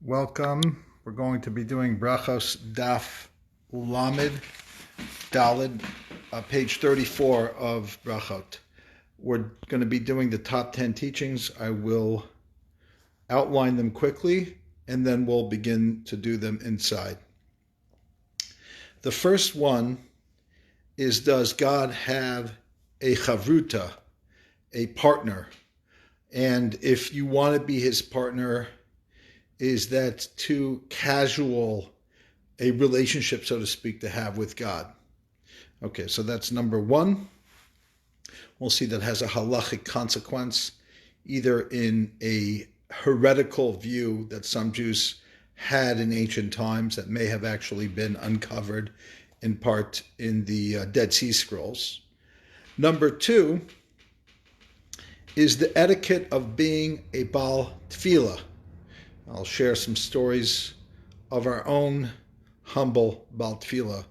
Welcome. We're going to be doing Brachos Daf Lamed Daled, page 34 of Brachot. We're going to be doing the top 10 teachings. I will outline them quickly, and then we'll begin to do them inside. The first one is, does God have a chavruta, a partner? And if you want to be his partner, is that too casual a relationship, so to speak, to have with God? Okay, so that's number one. We'll see that has a halachic consequence, either in a heretical view that some Jews had in ancient times that may have actually been uncovered in part in the Dead Sea Scrolls. Number two is the etiquette of being a Baal Tefillah. I'll share some stories of our own humble Baal Tefillah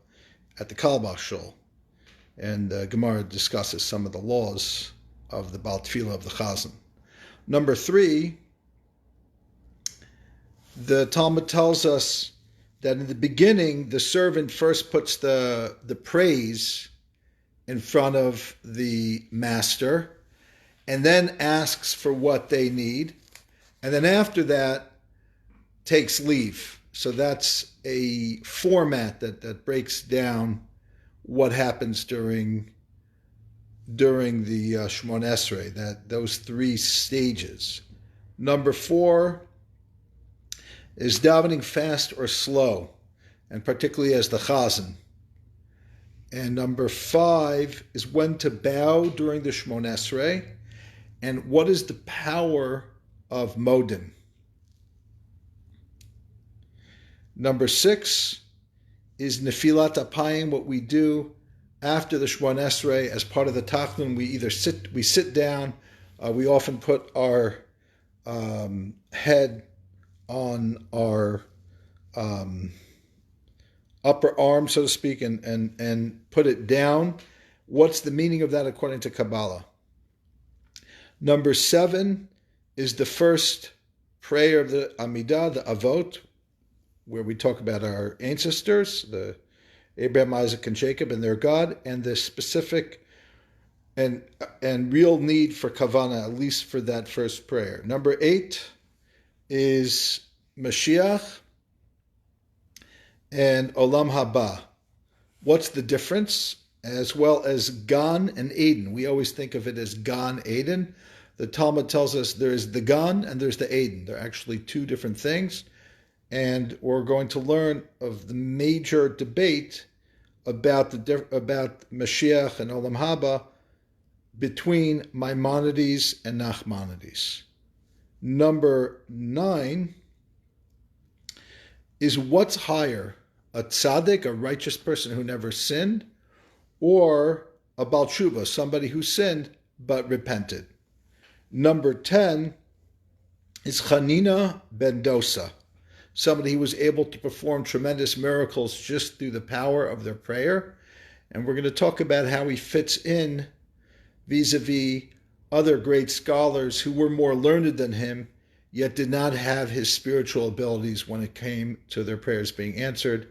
at the Carlebach Shul. And Gemara discusses some of the laws of the Baal Tefillah of the Chazon. Number three, the Talmud tells us that in the beginning, the servant first puts the praise in front of the master and then asks for what they need. And then after that, takes leave. So that's a format that breaks down what happens during the Shemon Esrei, that those three stages. Number four is davening fast or slow, and particularly as the Chazon. And number five is when to bow during the Shemon Esrei, and what is the power of modim. Number six is Nephilat apayim, what we do after the Shemon Esrei as part of the Tachnun. We sit down. We often put our head on our upper arm, so to speak, and put it down. What's the meaning of that according to Kabbalah? Number seven is the first prayer of the amida, the Avot, where we talk about our ancestors, the Abraham, Isaac, and Jacob, and their God, and the specific and real need for kavana, at least for that first prayer. Number eight is Moshiach and Olam Haba. What's the difference? As well as Gan and Eden. We always think of it as Gan Eden. The Talmud tells us there is the Gan and there's the Eden. They're actually two different things. And we're going to learn of the major debate about Moshiach and Olam Haba between Maimonides and Nachmanadies. Number nine is, what's higher, a tzadik, a righteous person who never sinned, or a Baal Teshuva, somebody who sinned but repented? Number 10 is Chanina Ben Dosa, somebody who was able to perform tremendous miracles just through the power of their prayer. And we're going to talk about how he fits in vis-a-vis other great scholars who were more learned than him, yet did not have his spiritual abilities when it came to their prayers being answered,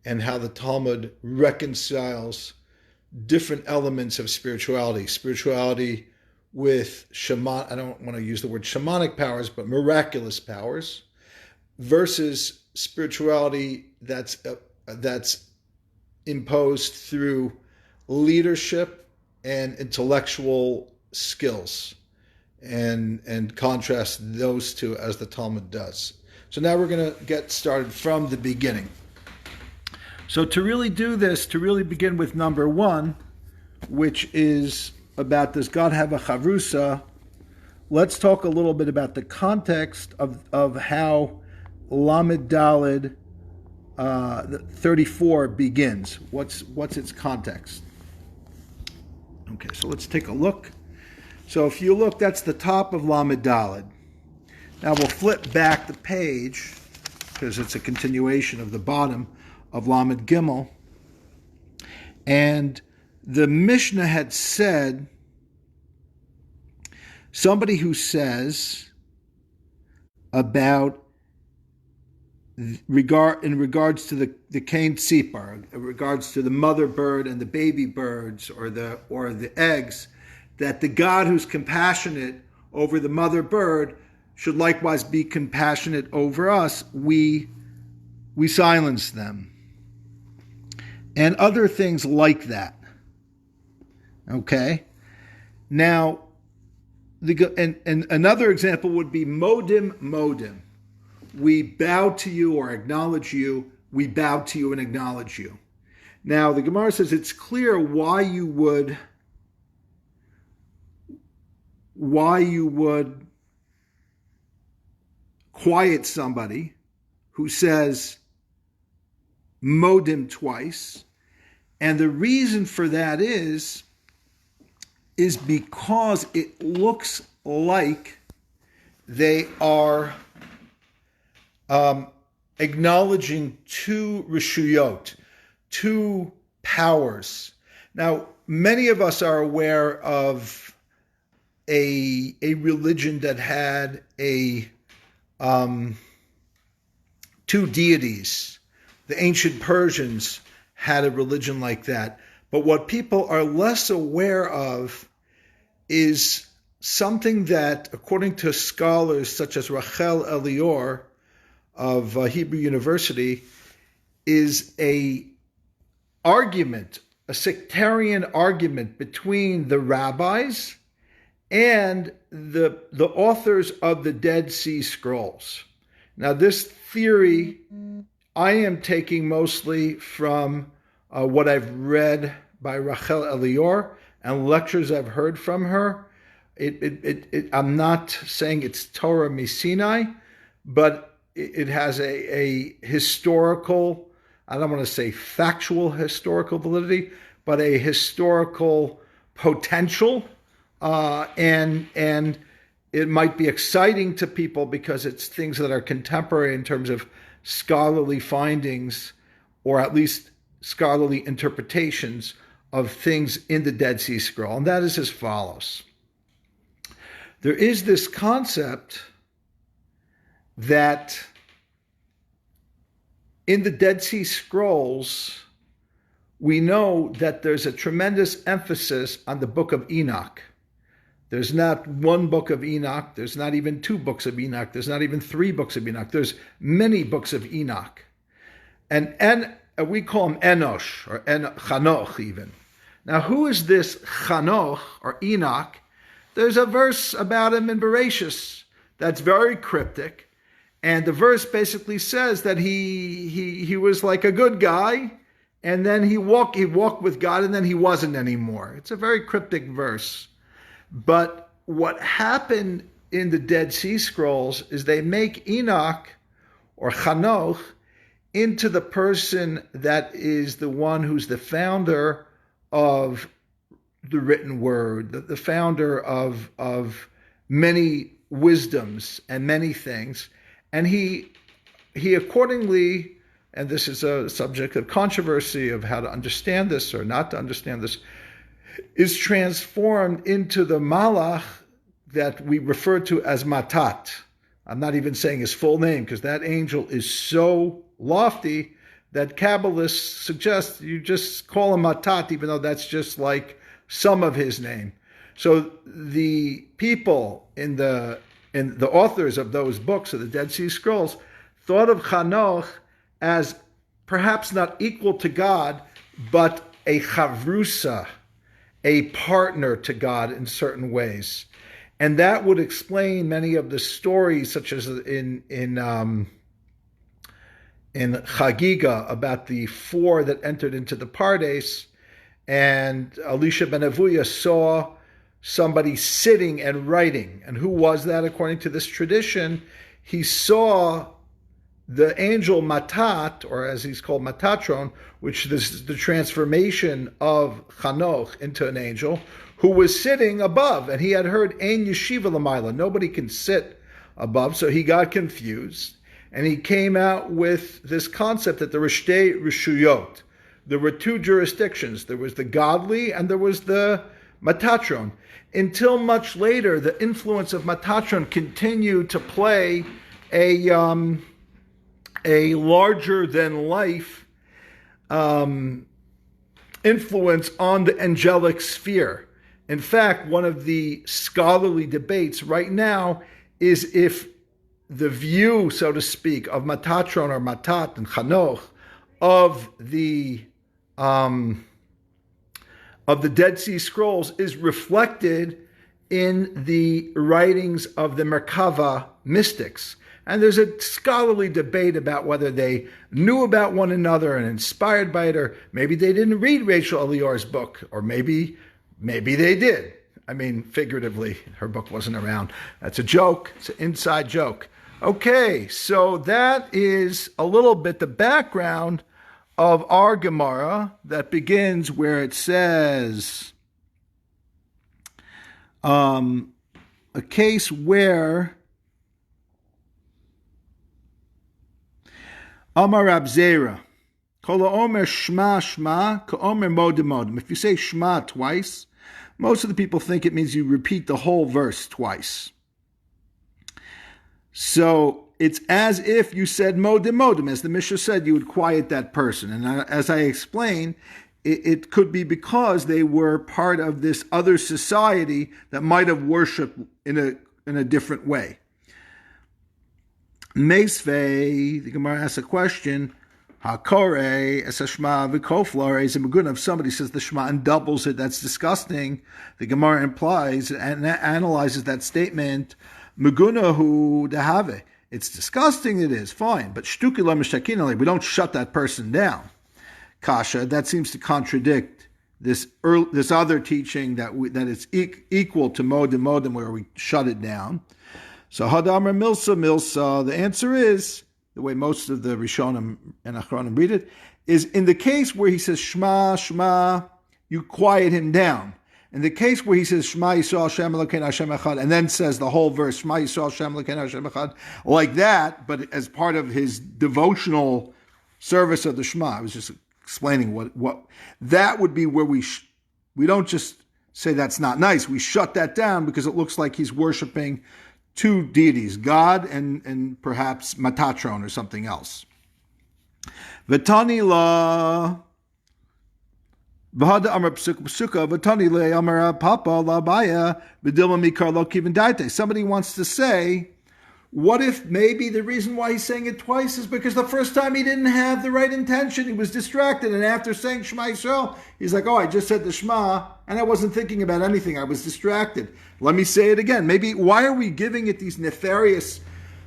and how the Talmud reconciles different elements of spirituality with I don't want to use the word shamanic powers, but miraculous powers, versus spirituality that's imposed through leadership and intellectual skills, and contrast those two as the Talmud does. So now we're going to get started from the beginning. So to really do this, to really begin with number one, which is about, does God have a chavruta? Let's talk a little bit about the context of how Lamed Daled 34 begins. What's its context? Okay, so let's take a look. So if you look, that's the top of Lamed Daled. Now we'll flip back the page because it's a continuation of the bottom of Lamed Gimel. And the Mishnah had said, somebody who says about in regards to the cane tzipar, in regards to the mother bird and the baby birds or the eggs, that the God who's compassionate over the mother bird should likewise be compassionate over us. We silence them. And other things like that. Okay? Now, and another example would be modim. We bow to you or acknowledge you. We bow to you and acknowledge you. Now, the Gemara says it's clear why you would quiet somebody who says modim twice. And the reason for that is because it looks like they are acknowledging two reshuyot, two powers. Now, many of us are aware of a religion that had two deities. The ancient Persians had a religion like that. But what people are less aware of is something that, according to scholars such as Rachel Elior of Hebrew University, is a sectarian argument between the rabbis and the authors of the Dead Sea Scrolls. Now, this theory I am taking mostly from what I've read by Rachel Elior and lectures I've heard from her. I'm not saying it's Torah Misinai, but it has a historical, I don't want to say factual historical validity, but a historical potential, and it might be exciting to people because it's things that are contemporary in terms of scholarly findings, or at least scholarly interpretations of things in the Dead Sea Scroll. And that is as follows. There is this concept that in the Dead Sea Scrolls, we know that there's a tremendous emphasis on the book of Enoch. There's not one book of Enoch. There's not even two books of Enoch. There's not even three books of Enoch. There's many books of Enoch. And we call him Enosh, or Chanoch even. Now, who is this Chanoch, or Enoch? There's a verse about him in Bereshis that's very cryptic. And the verse basically says that he was like a good guy, and then he walked with God, and then he wasn't anymore. It's a very cryptic verse. But what happened in the Dead Sea Scrolls is they make Enoch, or Chanoch, into the person that is the one who's the founder of the written word, the founder of many wisdoms and many things. And he accordingly, and this is a subject of controversy of how to understand this or not to understand this, is transformed into the malach that we refer to as matat. I'm not even saying his full name because that angel is so lofty that Kabbalists suggest you just call him matat, even though that's just like some of his name. So the people in the authors of those books of the Dead Sea Scrolls thought of Chanoch as perhaps not equal to God, but a chavruta, a partner to God in certain ways. And that would explain many of the stories, such as in Chagiga, about the four that entered into the Pardes, and Elisha ben Avuya saw somebody sitting and writing. And who was that according to this tradition? He saw the angel Matat, or as he's called Matatron, which is the transformation of Chanoch into an angel, who was sitting above, and he had heard Ein Yeshiva L'mayla, nobody can sit above, so he got confused, and he came out with this concept that there were shtei reshuyot. There were two jurisdictions. There was the godly and there was the Matatron. Until much later, the influence of Matatron continued to play a a larger than life influence on the angelic sphere. In fact, one of the scholarly debates right now is if the view, so to speak, of Matatron or Matat and Chanoch of the Dead Sea Scrolls is reflected in the writings of the Merkava mystics. And there's a scholarly debate about whether they knew about one another and inspired by it, or maybe they didn't read Rachel Elior's book, or maybe they did. I mean, figuratively, her book wasn't around. That's a joke. It's an inside joke. Okay, so that is a little bit the background of our Gemara that begins where it says a case where Amar Rab Zera, Kol Omer Shma Shma, Ka Omer Modem Modem. If you say Shma twice, most of the people think it means you repeat the whole verse twice. So it's as if you said Modem Modem. As the Mishnah said, you would quiet that person. And as I explained, it could be because they were part of this other society that might have worshipped in a different way. Meisvei, the Gemara asks a question. Hakore es hashma v'koflar is a magun. If somebody says the Shema and doubles it, that's disgusting. The Gemara implies and analyzes that statement. Magunahu dehave. It's disgusting. It is fine, but shtukila mishtakinale. We don't shut that person down. Kasha. That seems to contradict this other teaching that it's equal to modem where we shut it down. So Hadamar Milsa. The answer is, the way most of the Rishonim and Achronim read it, is in the case where he says Shema, Shema, you quiet him down. In the case where he says Shema Yisrael Hashem Elokeinu Hashem Echad, and then says the whole verse Shema Yisrael Hashem Elokeinu Hashem Echad, like that, but as part of his devotional service of the Shema, I was just explaining what that would be where we don't just say that's not nice. We shut that down because it looks like he's worshiping two deities, God and perhaps Matatron or something else. V'tani la v'hada amar psuka v'tani le amar papa la baya v'dilma mikar lo kivin daite. Somebody wants to say, what if maybe the reason why he's saying it twice is because the first time he didn't have the right intention, he was distracted, and after saying Shema Yisrael, he's like, oh, I just said the Shema, and I wasn't thinking about anything, I was distracted. Let me say it again. Maybe, why are we giving it these nefarious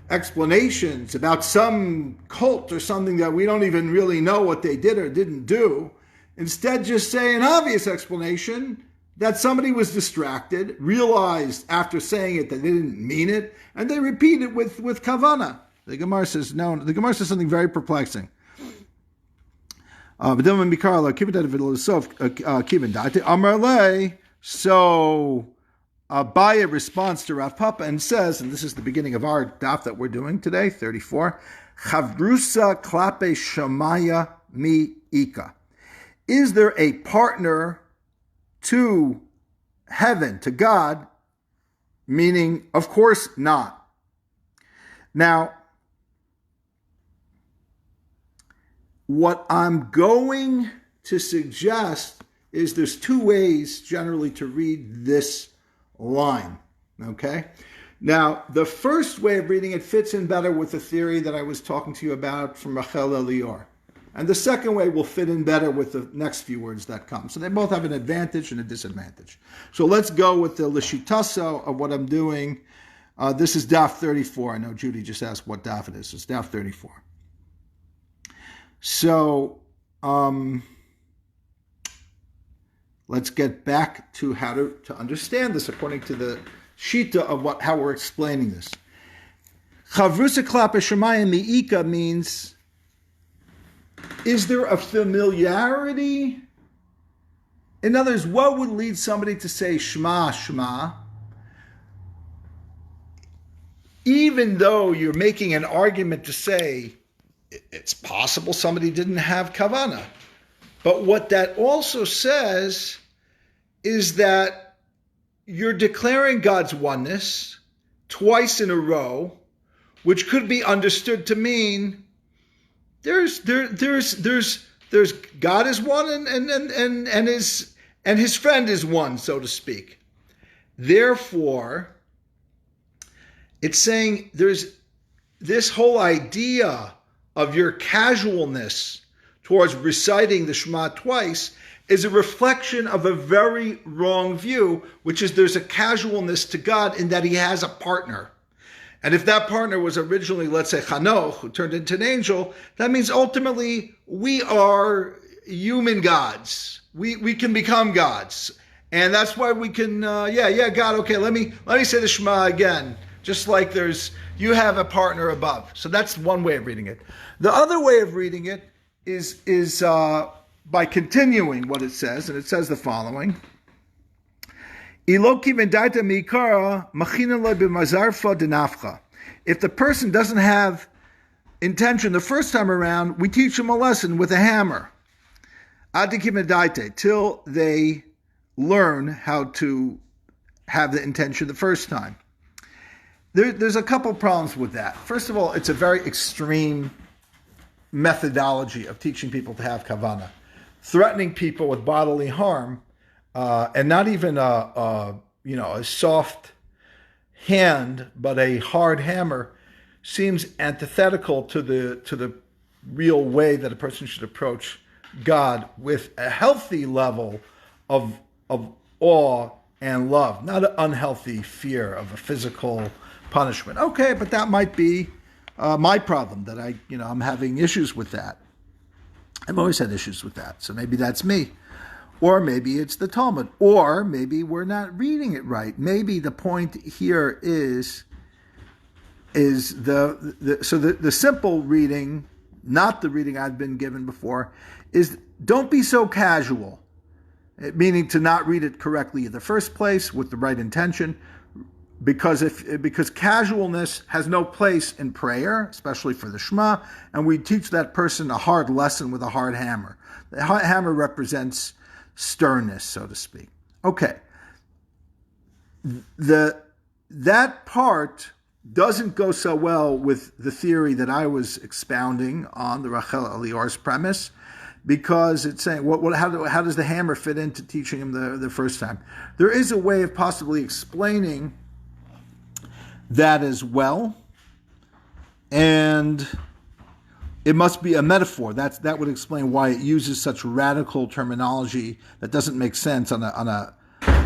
explanations about some cult or something that we don't even really know what they did or didn't do? Instead, just say an obvious explanation that somebody was distracted, realized after saying it that they didn't mean it, and they repeat it with kavana. The Gemara says no. The Gemara says something very perplexing. So Abaya responds to Rav Papa and says, and this is the beginning of our daf that we're doing today, 34, Chavrusa klape shamaya mi ika. Is there a partner to heaven, to God? Meaning, of course not. Now, what I'm going to suggest is there's two ways generally to read this line, okay? Now, the first way of reading it fits in better with the theory that I was talking to you about from Rachel Elior. And the second way will fit in better with the next few words that come. So they both have an advantage and a disadvantage. So let's go with the Lishitasa of what I'm doing. This is daf 34. I know Judy just asked what daf it is. It's daf 34. So let's get back to how to understand this according to the Shita of how we're explaining this. Chavrusa klape shemayim mi'ika means, is there a familiarity? In other words, what would lead somebody to say Shema, Shema, even though you're making an argument to say it's possible somebody didn't have kavana? But what that also says is that you're declaring God's oneness twice in a row, which could be understood to mean There's God is one, and his friend is one, so to speak. Therefore, it's saying there's this whole idea of your casualness towards reciting the Shema twice is a reflection of a very wrong view, which is there's a casualness to God in that he has a partner. And if that partner was originally, let's say, Chanoch, who turned into an angel, that means ultimately we are human gods. We can become gods. And that's why we can, God, okay, let me say the Shema again. Just like you have a partner above. So that's one way of reading it. The other way of reading it is by continuing what it says, and it says the following. If the person doesn't have intention the first time around, we teach them a lesson with a hammer. Till they learn how to have the intention the first time. There's a couple problems with that. First of all, it's a very extreme methodology of teaching people to have kavana. Threatening people with bodily harm, and not even a soft hand, but a hard hammer, seems antithetical to the real way that a person should approach God, with a healthy level of awe and love, not an unhealthy fear of a physical punishment. Okay, but that might be my problem, that I'm having issues with that. I've always had issues with that, so maybe that's me. Or maybe it's the Talmud. Or maybe we're not reading it right. Maybe the point here is the simple reading, not the reading I've been given before, is don't be so casual, meaning to not read it correctly in the first place with the right intention, because casualness has no place in prayer, especially for the Shema, and we teach that person a hard lesson with a hard hammer. The hammer represents sternness, so to speak. Okay. That part doesn't go so well with the theory that I was expounding on, the Rachel Elior's premise, because it's saying, how does the hammer fit into teaching him the first time? There is a way of possibly explaining that as well, and it must be a metaphor. That would explain why it uses such radical terminology that doesn't make sense on a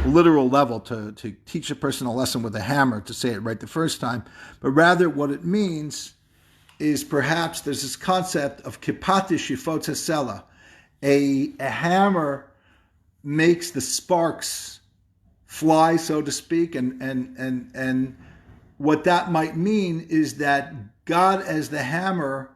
literal level to teach a person a lesson with a hammer to say it right the first time, but rather what it means is perhaps there's this concept of kipati shifot hasela. A hammer makes the sparks fly, so to speak, and what that might mean is that God as the hammer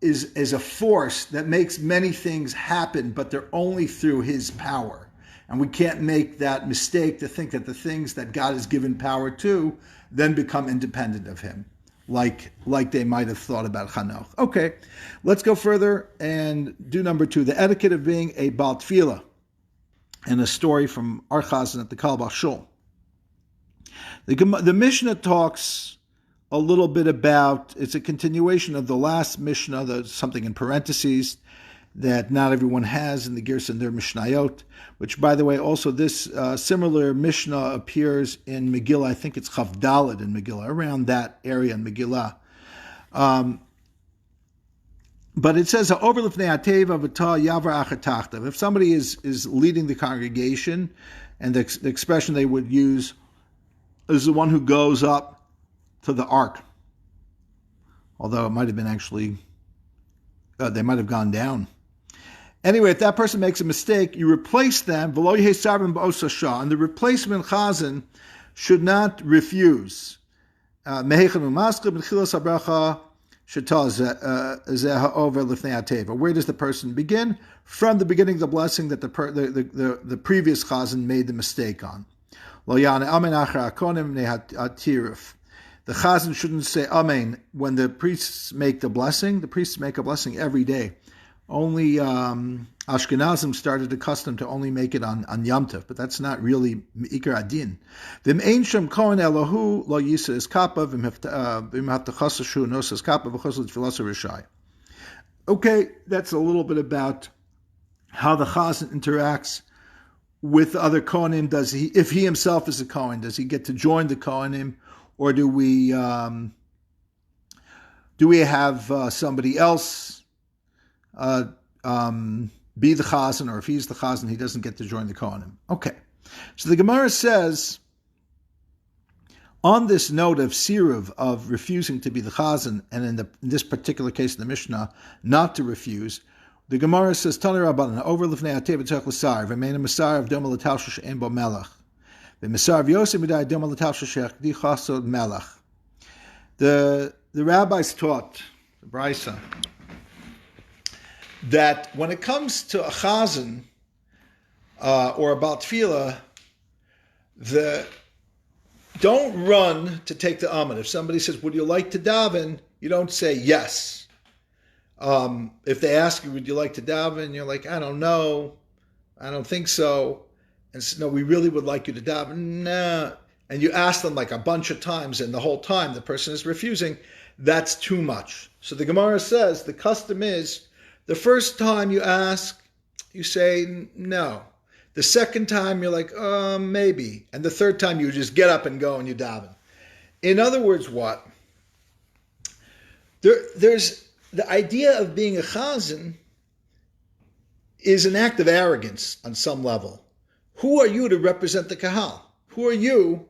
is a force that makes many things happen, but they're only through his power. And we can't make that mistake to think that the things that God has given power to then become independent of him, like they might have thought about Chanoch. Okay, let's go further and do number 2, the etiquette of being a Baal Tefillah, and a story from our Chazon at the Carlebach Shul. The Mishnah talks a little bit about, it's a continuation of the last Mishnah, there's something in parentheses that not everyone has in the Girsa in their Mishnayot, which, by the way, also this similar Mishnah appears in Megillah. I think it's Chav Daled in Megillah, around that area in Megillah. But it says, if somebody is leading the congregation, and the expression they would use is the one who goes up to the ark, although it might have been actually, they might have gone down. Anyway, if that person makes a mistake, you replace them, and the replacement chazan should not refuse. Where does the person begin? From the beginning of the blessing that the previous chazan made the mistake on. The chazan shouldn't say amen when the priests make the blessing. The priests make a blessing every day. Only Ashkenazim started the custom to only make it on Yom Tov, but that's not really Me'ikar Adin. V'im ein shem kohen Elohu lo yisa es kappa v'im haftachasashu nos es kappa v'chos l'tfilas rishai. Okay, that's a little bit about how the Chazan interacts with other Kohanim. Does he, if he himself is a Kohen, does he get to join the Kohanim, or do we have somebody else be the Chazan, or if he's the Chazan, he doesn't get to join the Kohanim? Okay, so the Gemara says, on this note of siruv, of refusing to be the Chazan, and in this particular case in the Mishnah, not to refuse, the Gemara says, Tani Rabban, over lifnei atei v'tzech l'sar, v'meina masar of doma l'tal she'en bo melech, v'masar v'yosem midai doma l'tal she'chdi chasod melech. The rabbis taught, the Brisa, that when it comes to a Chazan or about tefillah, don't run to take the amid. If somebody says, would you like to daven? You don't say yes. If they ask you, would you like to daven? You're like, I don't know. I don't think so. And so, no, we really would like you to daven. Nah. And you ask them like a bunch of times, and the whole time the person is refusing. That's too much. So the Gemara says the custom is the first time you ask, you say no. The second time you're like, maybe. And the third time you just get up and go and you daven. In other words, what? There's the idea of being a chazan is an act of arrogance on some level. Who are you to represent the kahal? Who are you?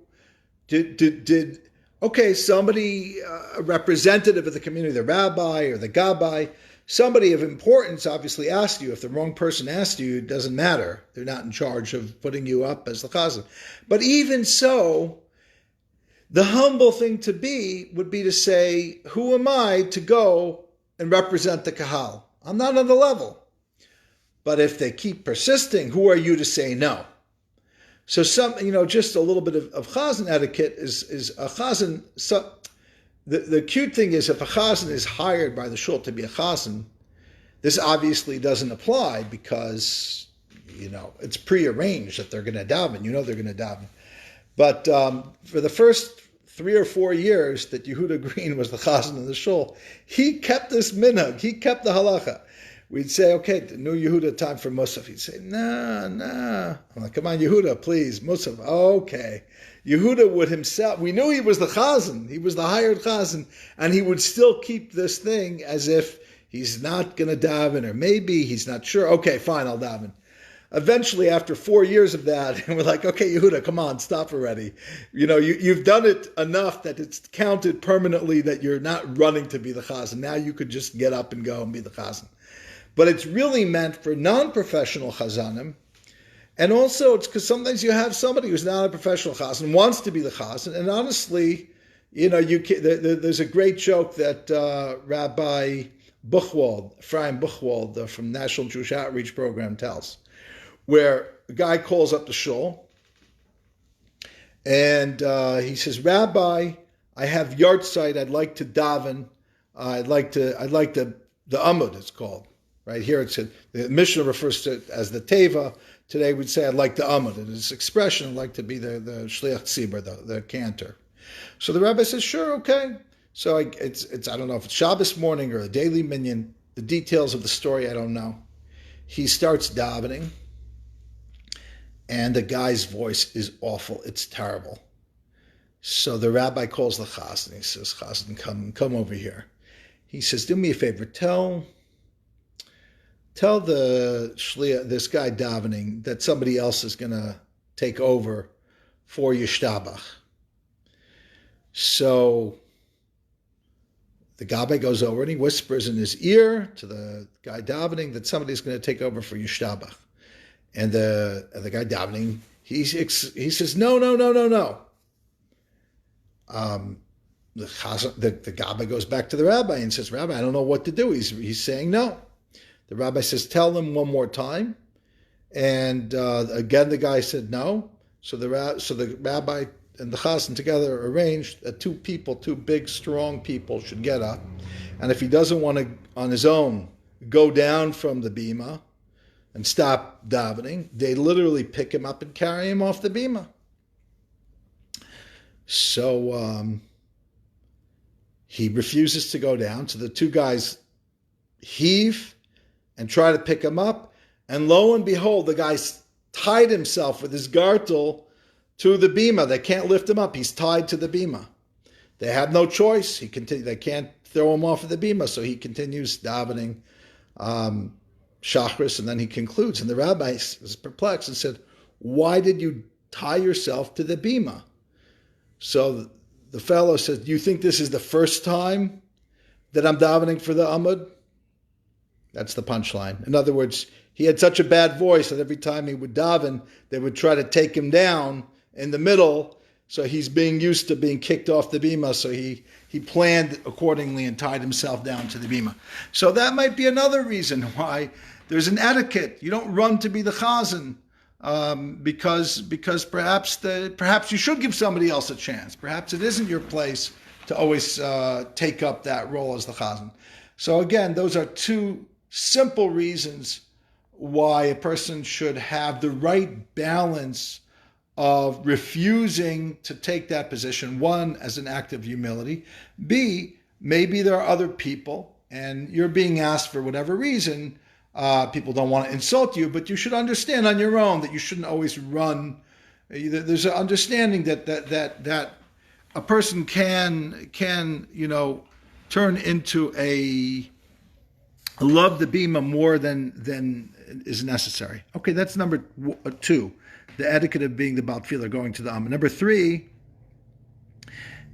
Okay, somebody, a representative of the community, the rabbi or the gabbai, somebody of importance obviously asked you. If the wrong person asked you, it doesn't matter. They're not in charge of putting you up as the chazan. But even so, the humble thing to be would be to say, who am I to go and represent the kahal? I'm not on the level. But if they keep persisting, who are you to say no? So just a little bit of chazan etiquette is a chazan. So the cute thing is, if a chazan is hired by the shul to be a chazan, this obviously doesn't apply because, it's prearranged that they're going to daven. They're going to daven. But for the first 3 or 4 years that Yehuda Green was the chazan of the shul, he kept this minhag. He kept the halacha. We'd say, okay, the new Yehuda, time for Musaf. He'd say, nah. I'm like, come on, Yehuda, please, Musaf. Okay. Yehuda would himself, we knew he was the chazan. He was the hired chazan. And he would still keep this thing as if he's not going to daven, or maybe he's not sure. Okay, fine, I'll daven. Eventually, after 4 years of that, we're like, okay, Yehuda, come on, stop already. You've done it enough that it's counted permanently that you're not running to be the chazan. Now you could just get up and go and be the chazan. But it's really meant for non-professional chazanim. And also it's because sometimes you have somebody who's not a professional chazan, wants to be the chazan. And honestly, there's a great joke that Rabbi Buchwald, Ephraim Buchwald from National Jewish Outreach Program tells, where a guy calls up the shul and he says, Rabbi, I have yahrzeit, I'd like to daven. I'd like the amud, it's called. Right here, the Mishnah refers to it as the teva. Today we'd say, I'd like the amud. And this expression, I'd like to be the shliach tzibur, the cantor. So the rabbi says, sure, okay. So it's I don't know if it's Shabbos morning or a daily minyan. The details of the story, I don't know. He starts davening, and the guy's voice is awful. It's terrible. So the rabbi calls the chazan. He says, chazan, come over here. He says, do me a favor, tell the shliach, this guy davening, that somebody else is going to take over for yishtabach. So the gabbai goes over and he whispers in his ear to the guy davening that somebody's going to take over for yishtabach. And the guy davening, he says, no. The gabbai goes back to the rabbi and says, Rabbi, I don't know what to do. He's saying no. The rabbi says, tell them one more time. And again, the guy said no. So the rabbi and the chazan together arranged that two big, strong people should get up. And if he doesn't want to, on his own, go down from the bima and stop davening, they literally pick him up and carry him off the bima. So he refuses to go down. So the two guys heave and try to pick him up. And lo and behold, the guy tied himself with his gartel to the bima. They can't lift him up. He's tied to the bima. They have no choice. They can't throw him off of the bima, so he continues davening Shachris, and then he concludes. And the rabbi is perplexed and said, "Why did you tie yourself to the bima?" So the fellow said, "Do you think this is the first time that I'm davening for the amud?" That's the punchline. In other words, he had such a bad voice that every time he would daven, they would try to take him down in the middle. So he's being used to being kicked off the bima. So he planned accordingly and tied himself down to the bima. So that might be another reason why there's an etiquette. You don't run to be the chazan because perhaps you should give somebody else a chance. Perhaps it isn't your place to always take up that role as the chazan. So again, those are two simple reasons why a person should have the right balance of refusing to take that position. One, as an act of humility. B, maybe there are other people and you're being asked for whatever reason. People don't want to insult you, but you should understand on your own that you shouldn't always run. There's an understanding that a person can turn into a love the bima more than is necessary. Okay, that's number 2. The etiquette of being the Baal Tefillah, going to the Amma. Number 3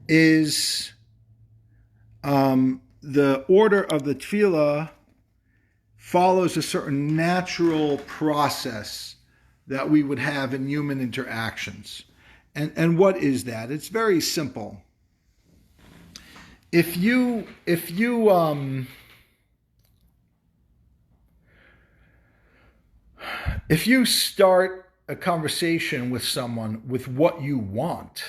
is the order of the Tefillah follows a certain natural process that we would have in human interactions. And what is that? It's very simple. If you start a conversation with someone with what you want,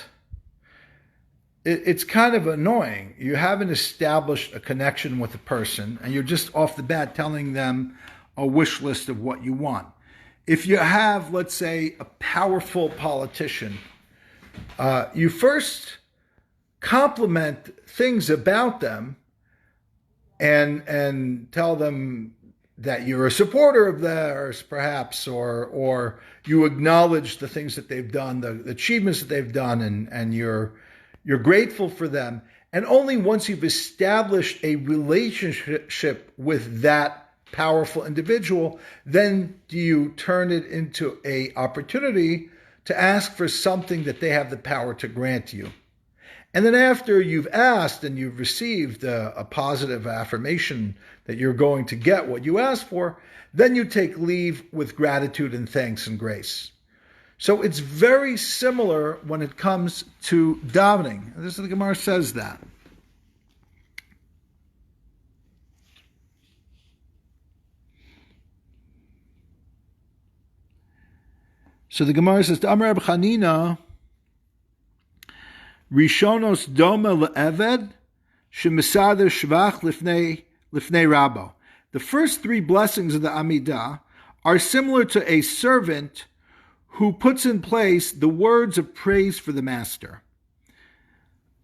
it's kind of annoying. You haven't established a connection with a person and you're just off the bat telling them a wish list of what you want. If you have, let's say, a powerful politician, you first compliment things about them and tell them that you're a supporter of theirs, perhaps, or you acknowledge the things that they've done, the achievements that they've done, and you're grateful for them. And only once you've established a relationship with that powerful individual, then do you turn it into an opportunity to ask for something that they have the power to grant you. And then after you've asked and you've received a positive affirmation that you're going to get what you asked for, then you take leave with gratitude and thanks and grace. So it's very similar when it comes to davening. This is the Gemara says that. So the Gemara says, Amar Reb Chanina, Rishonos doma le'eved, shemisader shvach lifnei rabo. The first 3 blessings of the amida are similar to a servant who puts in place the words of praise for the master.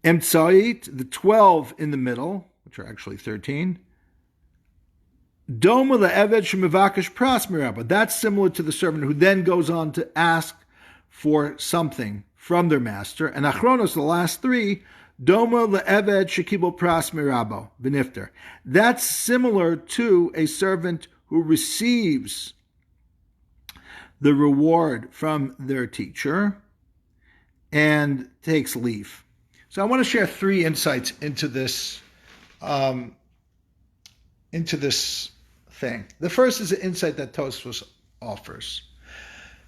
Emtsait, the 12 in the middle, which are actually 13. Doma le'eved shemivakash pras mirabo. That's similar to the servant who then goes on to ask for something from their master. And achronos, the last 3, doma le'eved shekibel pras mirabo v'nifter. That's similar to a servant who receives the reward from their teacher and takes leave. So I want to share 3 insights into this thing. The first is an insight that Tosfos offers.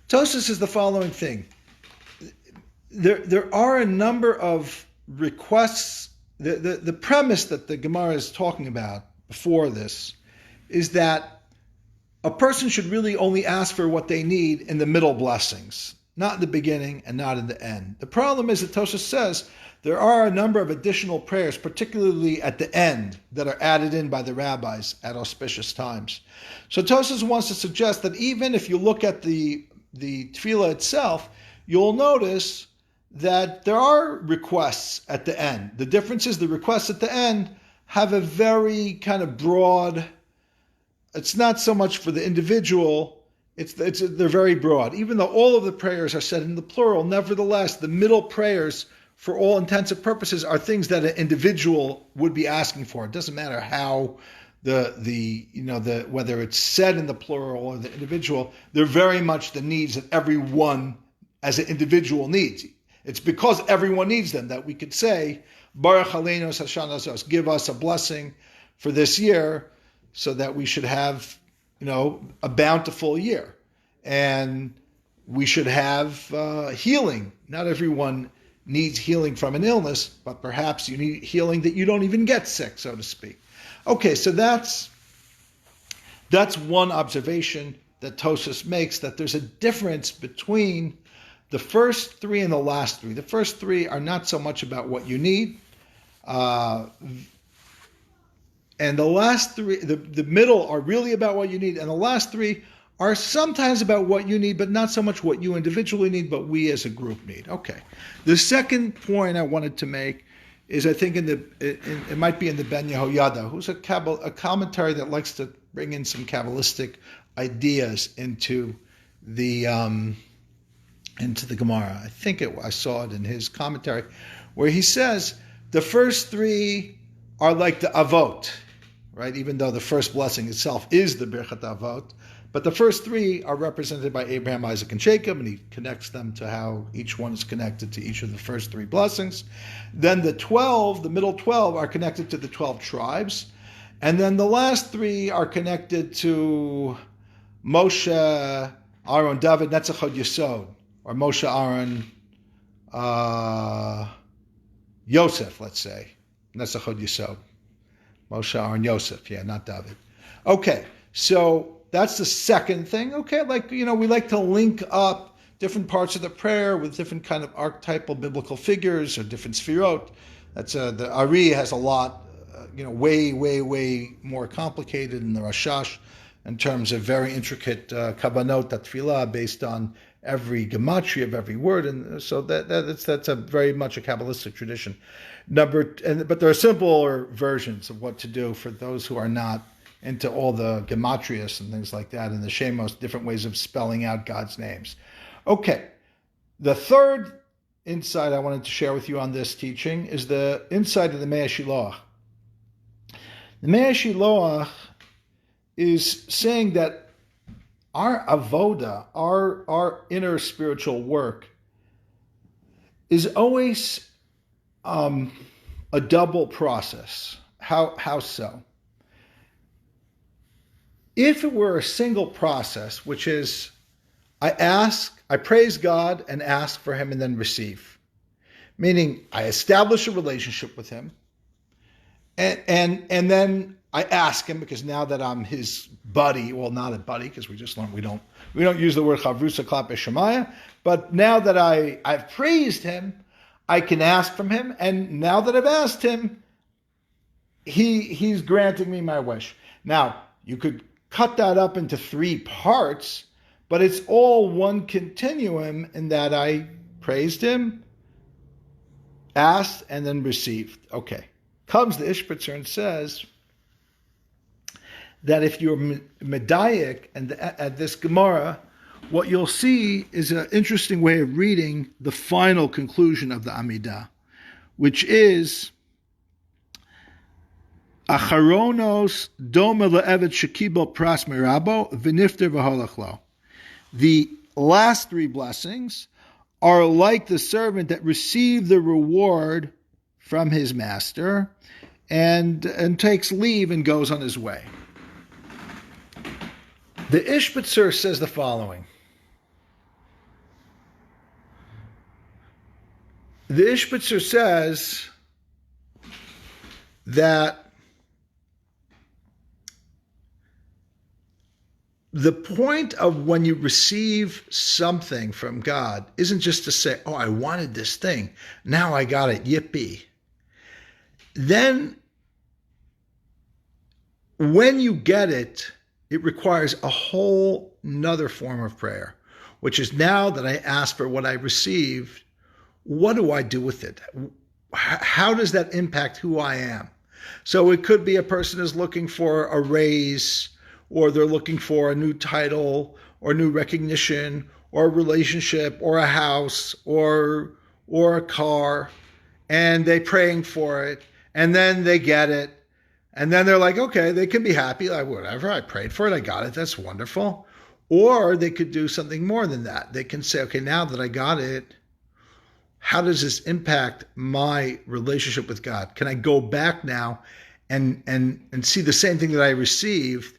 Tosfos is the following thing. There are a number of requests. The premise that the Gemara is talking about before this is that a person should really only ask for what they need in the middle blessings, not in the beginning and not in the end. The problem is that Tosfos says there are a number of additional prayers, particularly at the end, that are added in by the rabbis at auspicious times. So Tosfos wants to suggest that even if you look at the tefillah itself, you'll notice that there are requests at the end. The difference is the requests at the end have a very kind of broad it's not so much for the individual. They're very broad. Even though all of the prayers are said in the plural, nevertheless, the middle prayers, for all intents and purposes, are things that an individual would be asking for. It doesn't matter how whether it's said in the plural or the individual, they're very much the needs that everyone as an individual needs. It's because everyone needs them that we could say, Baruch Aleinu Hashana Zos, give us a blessing for this year so that we should have, a bountiful year. And we should have healing. Not everyone needs healing from an illness, but perhaps you need healing that you don't even get sick, so to speak. Okay, so that's one observation that Tosas makes, that there's a difference between the first three and the last three. The first three are not so much about what you need, and the last three, the middle, are really about what you need, and the last three are sometimes about what you need, but not so much what you individually need, but we as a group need. Okay. The second point I wanted to make is, I think it might be in the Ben Yehoyada, who's a commentary that likes to bring in some Kabbalistic ideas into the Gemara. I think I saw it in his commentary, where he says the first three are like the Avot, right? Even though the first blessing itself is the Birchat Avot, but the first three are represented by Abraham, Isaac, and Jacob, and he connects them to how each one is connected to each of the first three blessings. Then the middle 12, are connected to the 12 tribes. And then the last three are connected to Moshe, Aaron, David, Netzachod, Yesod, or Moshe, Aaron, Yosef, let's say. Netzachod, Yesod. Moshe, Aaron, Yosef. Yeah, not David. Okay, so that's the second thing. Okay, we like to link up different parts of the prayer with different kind of archetypal biblical figures or different sfirot. That's the Ari has a lot, way more complicated than the Rashash in terms of very intricate kavanot tefillah based on every gematria of every word, and so that's a very much a Kabbalistic tradition. But there are simpler versions of what to do for those who are not into all the gematrias and things like that, and the shemos, different ways of spelling out God's names. Okay, the third insight I wanted to share with you on this teaching is the insight of the Mea Shiloach. The Mea Shiloach is saying that our avoda, our inner spiritual work, is always a double process. How so? If it were a single process, which is I praise God and ask for Him and then receive, meaning I establish a relationship with Him, and then I ask Him, because now that I'm His buddy, well, not a buddy, because we just learned we don't use the word chavruta klape shemaya, but now that I've praised Him, I can ask from Him, and now that I've asked Him, He's granting me my wish. Now, you could cut that up into three parts, but it's all one continuum in that I praised Him, asked, and then received. Okay. Comes the Ishbitzer and says that if you're medayik and at this Gemara, what you'll see is an interesting way of reading the final conclusion of the amida, which is Acharonos dome le'evet shekibel pras merabo v'nifter v'holach lo. The last three blessings are like the servant that received the reward from his master and takes leave and goes on his way. The Ishbitzer says the following. The Ishbitzer says that the point of when you receive something from God isn't just to say, oh, I wanted this thing, now I got it, yippee. Then, when you get it, it requires a whole nother form of prayer, which is now that I ask for what I received, what do I do with it? How does that impact who I am? So it could be a person is looking for a raise, or they're looking for a new title or new recognition or a relationship or a house or a car, and they're praying for it, and then they get it, and then they're like, okay, they can be happy, like whatever, I prayed for it, I got it, that's wonderful. Or they could do something more than that. They can say, okay, now that I got it, how does this impact my relationship with God? Can I go back now and see the same thing that I received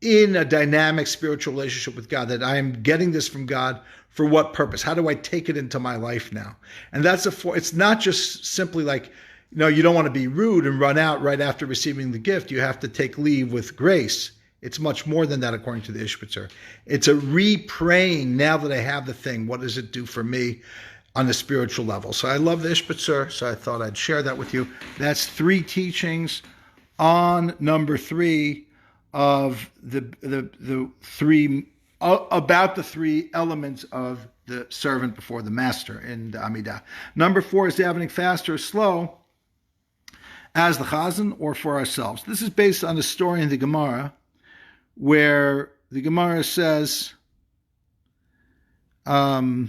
in a dynamic spiritual relationship with God, that I am getting this from God for what purpose? How do I take it into my life now? And it's not just simply like, you don't want to be rude and run out right after receiving the gift. You have to take leave with grace. It's much more than that, according to the Ishbitzer. It's a re-praying, now that I have the thing, what does it do for me on the spiritual level? So I love the Ishbitzer, so I thought I'd share that with you. That's 3 teachings on number 3 of the 3, about the 3 elements of the servant before the master in the amida. Number 4 is davening fast or slow as the Chazon or for ourselves. This is based on a story in the Gemara, where the Gemara says, Maisa,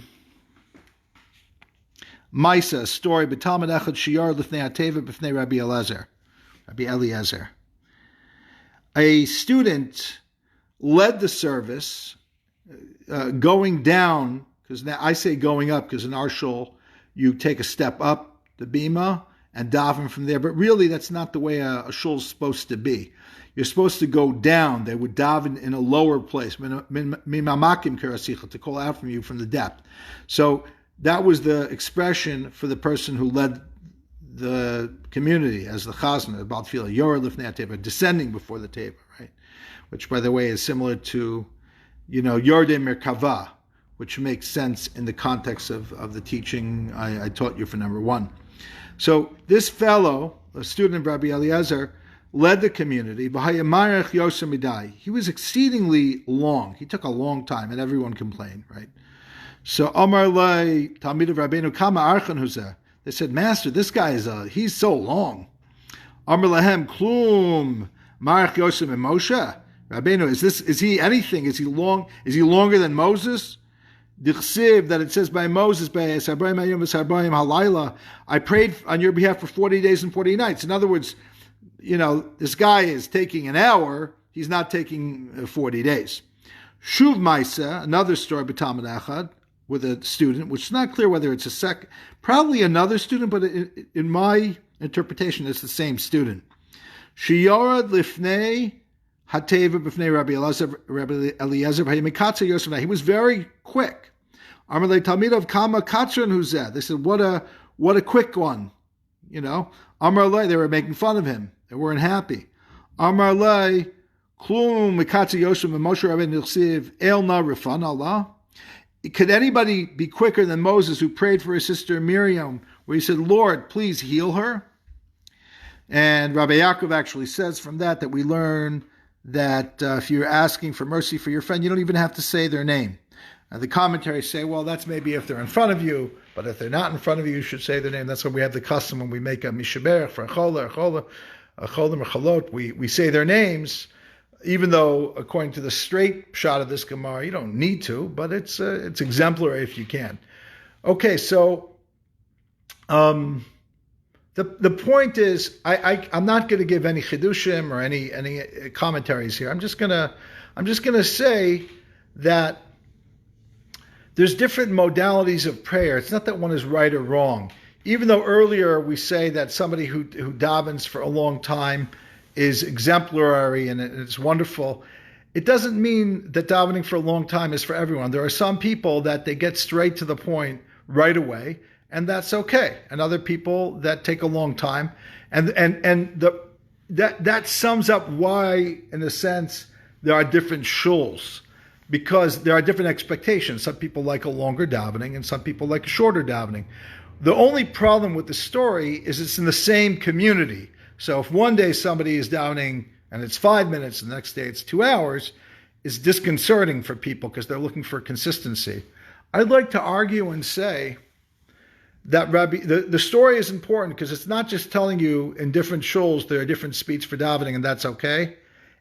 story, B'talmud echad shiyar l'fnei hateva b'fnei Rabbi Eliezer. A student led the service, going down, because now I say going up, because in our shul, you take a step up the bima and daven from there, but really that's not the way a shul is supposed to be. You're supposed to go down. They would daven in a lower place, to call out from you from the depth. So that was the expression for the person who led the community as the Chazon, about Tefillah, Yoreh Lifnei HaTeva, descending before the Teva, right? Which, by the way, is similar to, Yordei Merkava, which makes sense in the context of the teaching I taught you for number 1. So this fellow, a student of Rabbi Eliezer, led the community. He was exceedingly long. He took a long time, and everyone complained, right? So Amar Lei Talmid of Rabbeinu Kama Archan Huzeh. They said, Master, this guy he's so long. Amar Lahem Klum Marach Yosef and Moshe. Rabbeinu, is he anything? Is he long? Is he longer than Moses? Dichsiv, that it says by Moses, by Sarbayim Hayom v'Sarbayim Halayla, I prayed on your behalf for 40 days and 40 nights. In other words, this guy is taking an hour, he's not taking 40 days. Shuv Maisa, another story, B'Talmud Echad, with a student, which is not clear whether it's probably another student, but in my interpretation, it's the same student. Shiyorad Lifnei Hateva B'Fnei Rabbi Eliezer Hayimikatza Yosef. He was very quick. Amalei Talmidov Kama Katzron Huzeh. They said, what a quick one. Amalei, they were making fun of him. They weren't happy. Amalei Klum Mikatza Yosef and Moshe Rabbeinu Nilsiv Elna Rifan Allah. Could anybody be quicker than Moses, who prayed for his sister Miriam, where he said, Lord, please heal her? And Rabbi Yaakov actually says from that we learn that if you're asking for mercy for your friend, you don't even have to say their name. The commentaries say, well, that's maybe if they're in front of you, but if they're not in front of you, you should say their name. That's why we have the custom when we make a mishaberach for a cholim or chalot, we say their names, even though according to the straight shot of this Gemara, you don't need to, but it's exemplary if you can. Okay, so the point is, I'm not going to give any chidushim or any commentaries here. I'm just gonna say that there's different modalities of prayer. It's not that one is right or wrong. Even though earlier we say that somebody who davens for a long time is exemplary and it's wonderful, it doesn't mean that davening for a long time is for everyone. There are some people that they get straight to the point right away, and that's okay. And other people that take a long time, and that sums up why, in a sense, there are different shuls, because there are different expectations. Some people like a longer davening, and some people like a shorter davening. The only problem with the story is it's in the same community. So if one day somebody is davening and it's 5 minutes, and the next day it's 2 hours, it's disconcerting for people because they're looking for consistency. I'd like to argue and say that the story is important because it's not just telling you in different shuls there are different speeds for davening and that's okay.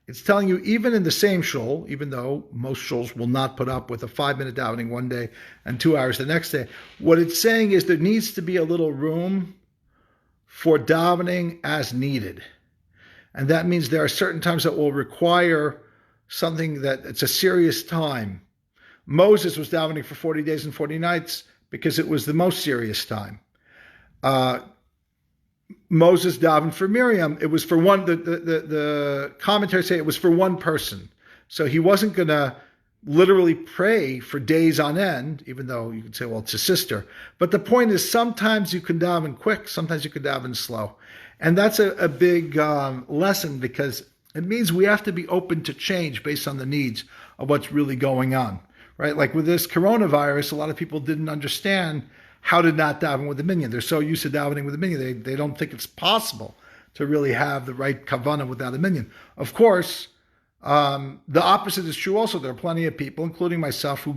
It's telling you, even in the same shul, even though most shuls will not put up with a 5-minute davening one day and 2 hours the next day, what it's saying is there needs to be a little room for davening as needed. And that means there are certain times that will require something that it's a serious time. Moses was davening for 40 days and 40 nights because it was the most serious time. Moses davened for Miriam. It was for one, the commentaries say it was for one person. So he wasn't going to literally pray for days on end, even though you could say, well, it's a sister. But the point is, sometimes you can daven quick, sometimes you can daven slow. And that's a big lesson, because it means we have to be open to change based on the needs of what's really going on, right? Like with this coronavirus, a lot of people didn't understand how to not daven with a minyan. They're so used to davening with a minyan, they don't think it's possible to really have the right kavana without a minyan. Of course, the opposite is true also. There are plenty of people, including myself, who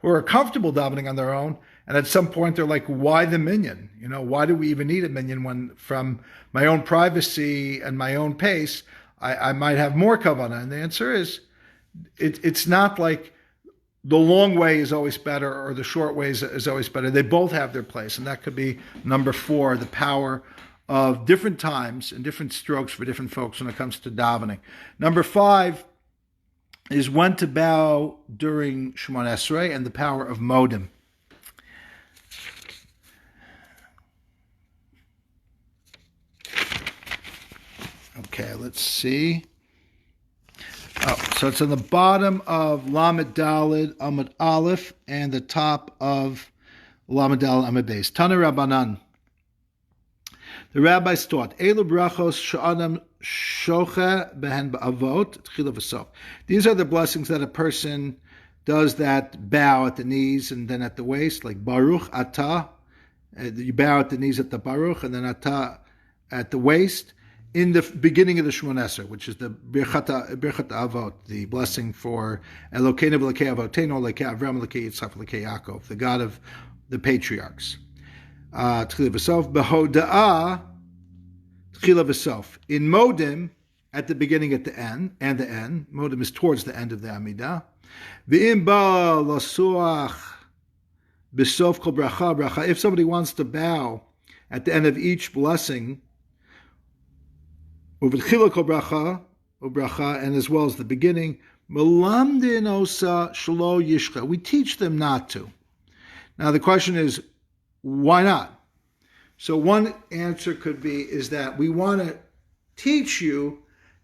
are comfortable davening on their own, and at some point they're like, why the minyan? Why do we even need a minyan when from my own privacy and my own pace, I might have more kavana? And the answer is, it's not like the long way is always better or the short way is always better. They both have their place. And that could be number 4, the power of different times and different strokes for different folks when it comes to davening. Number 5 is when to bow during Shemon Esrei and the power of modim. Okay, let's see. So it's on the bottom of Lamed Daled Amud Aleph and the top of Lamed Daled Amud Beis. Tana Rabbanan. The rabbis taught, Elu Brachos Sh'adam Shoche Behen Avot Tchila V'Sof. These are the blessings that a person does that bow at the knees and then at the waist, like Baruch Atah. You bow at the knees at the Baruch and then Atah at the waist. In the beginning of the Shemon Esrei, which is the Birchat Avot, the blessing for Elokeinu v'Elokei Avotenu, Elokei Avram, Elokei Yitzchak, Elokei Yaakov, the God of the patriarchs. Tchila v'Sof, Behoda'ah, Tchila v'Sof. In Modim, at the beginning, at the end, and the end. Modim is towards the end of the amida. V'im ba l'suach b'sof kol bracha. If somebody wants to bow at the end of each blessing, and as well as the beginning, we teach them not to. Now the question is, why not? So one answer could be is that we want to teach you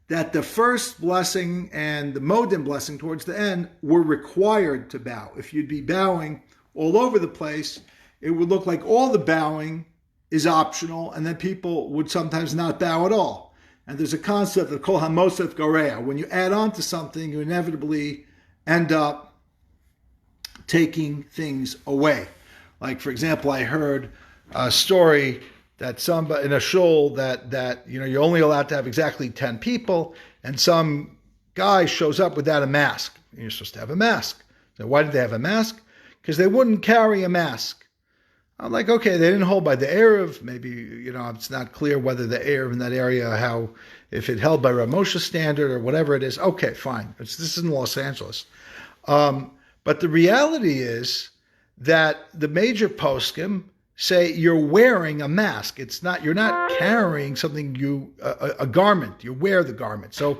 that the first blessing and the modim blessing towards the end were required to bow. If you'd be bowing all over the place, it would look like all the bowing is optional, and then people would sometimes not bow at all. And there's a concept of kol hamosef gorea. When you add on to something, you inevitably end up taking things away. Like, for example, I heard a story that somebody in a shul that you're only allowed to have exactly 10 people, and some guy shows up without a mask. You're supposed to have a mask. So why did they have a mask? Because they wouldn't carry a mask. I'm like, okay, they didn't hold by the Erev. Maybe, it's not clear whether the Erev in that area, if it held by Rav Moshe's standard or whatever it is. Okay, fine. This is in Los Angeles. But the reality is that the major poskim say you're wearing a mask. You're not carrying something, a garment. You wear the garment. So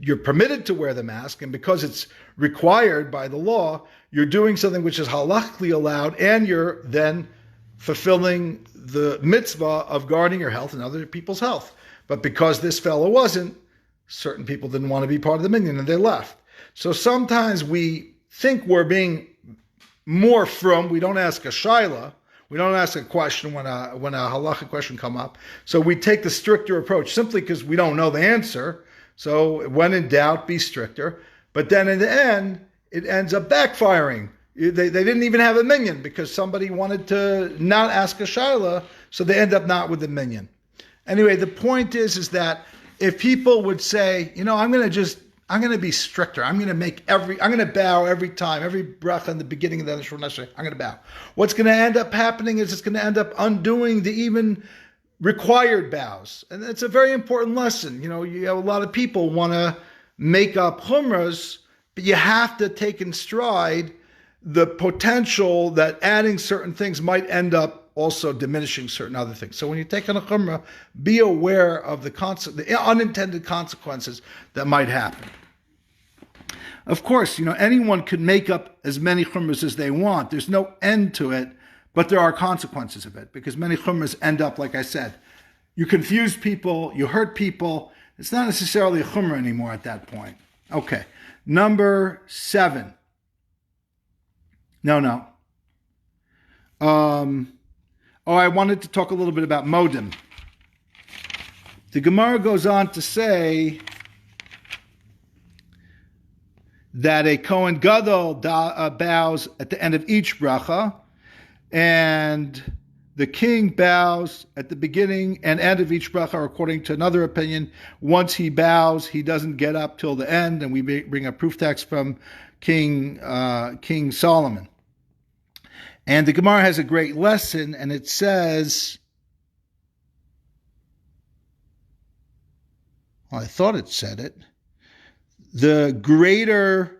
you're permitted to wear the mask, and because it's required by the law, you're doing something which is halachically allowed, and you're then fulfilling the mitzvah of guarding your health and other people's health. But because this fellow wasn't, certain people didn't want to be part of the minyan and they left. So sometimes we think we're being more from, we don't ask a shaila, we don't ask a question when a halachic question come up. So we take the stricter approach simply because we don't know the answer. So when in doubt, be stricter. But then in the end, it ends up backfiring. They didn't even have a minyan because somebody wanted to not ask a shaila, so they end up not with the minyan. Anyway, the point is that if people would say, I'm going to be stricter. I'm going to bow every time, every bracha in the beginning of the Shemon Esrei, I'm going to bow. What's going to end up happening is it's going to end up undoing the even required bows. And it's a very important lesson. You have a lot of people want to make up chumras, but you have to take in stride the potential that adding certain things might end up also diminishing certain other things. So when you take on a chumrah, be aware of the unintended consequences that might happen. Of course, anyone could make up as many chumras as they want. There's no end to it, but there are consequences of it, because many chumras end up, like I said, you confuse people, you hurt people. It's not necessarily a chumrah anymore at that point. Okay, number 7. No. I wanted to talk a little bit about modim. The Gemara goes on to say that a Kohen Gadol bows at the end of each bracha, and the king bows at the beginning and end of each bracha, or according to another opinion, once he bows, he doesn't get up till the end, and we bring a proof text from King Solomon. And the Gemara has a great lesson, and it says, I thought it said it, the greater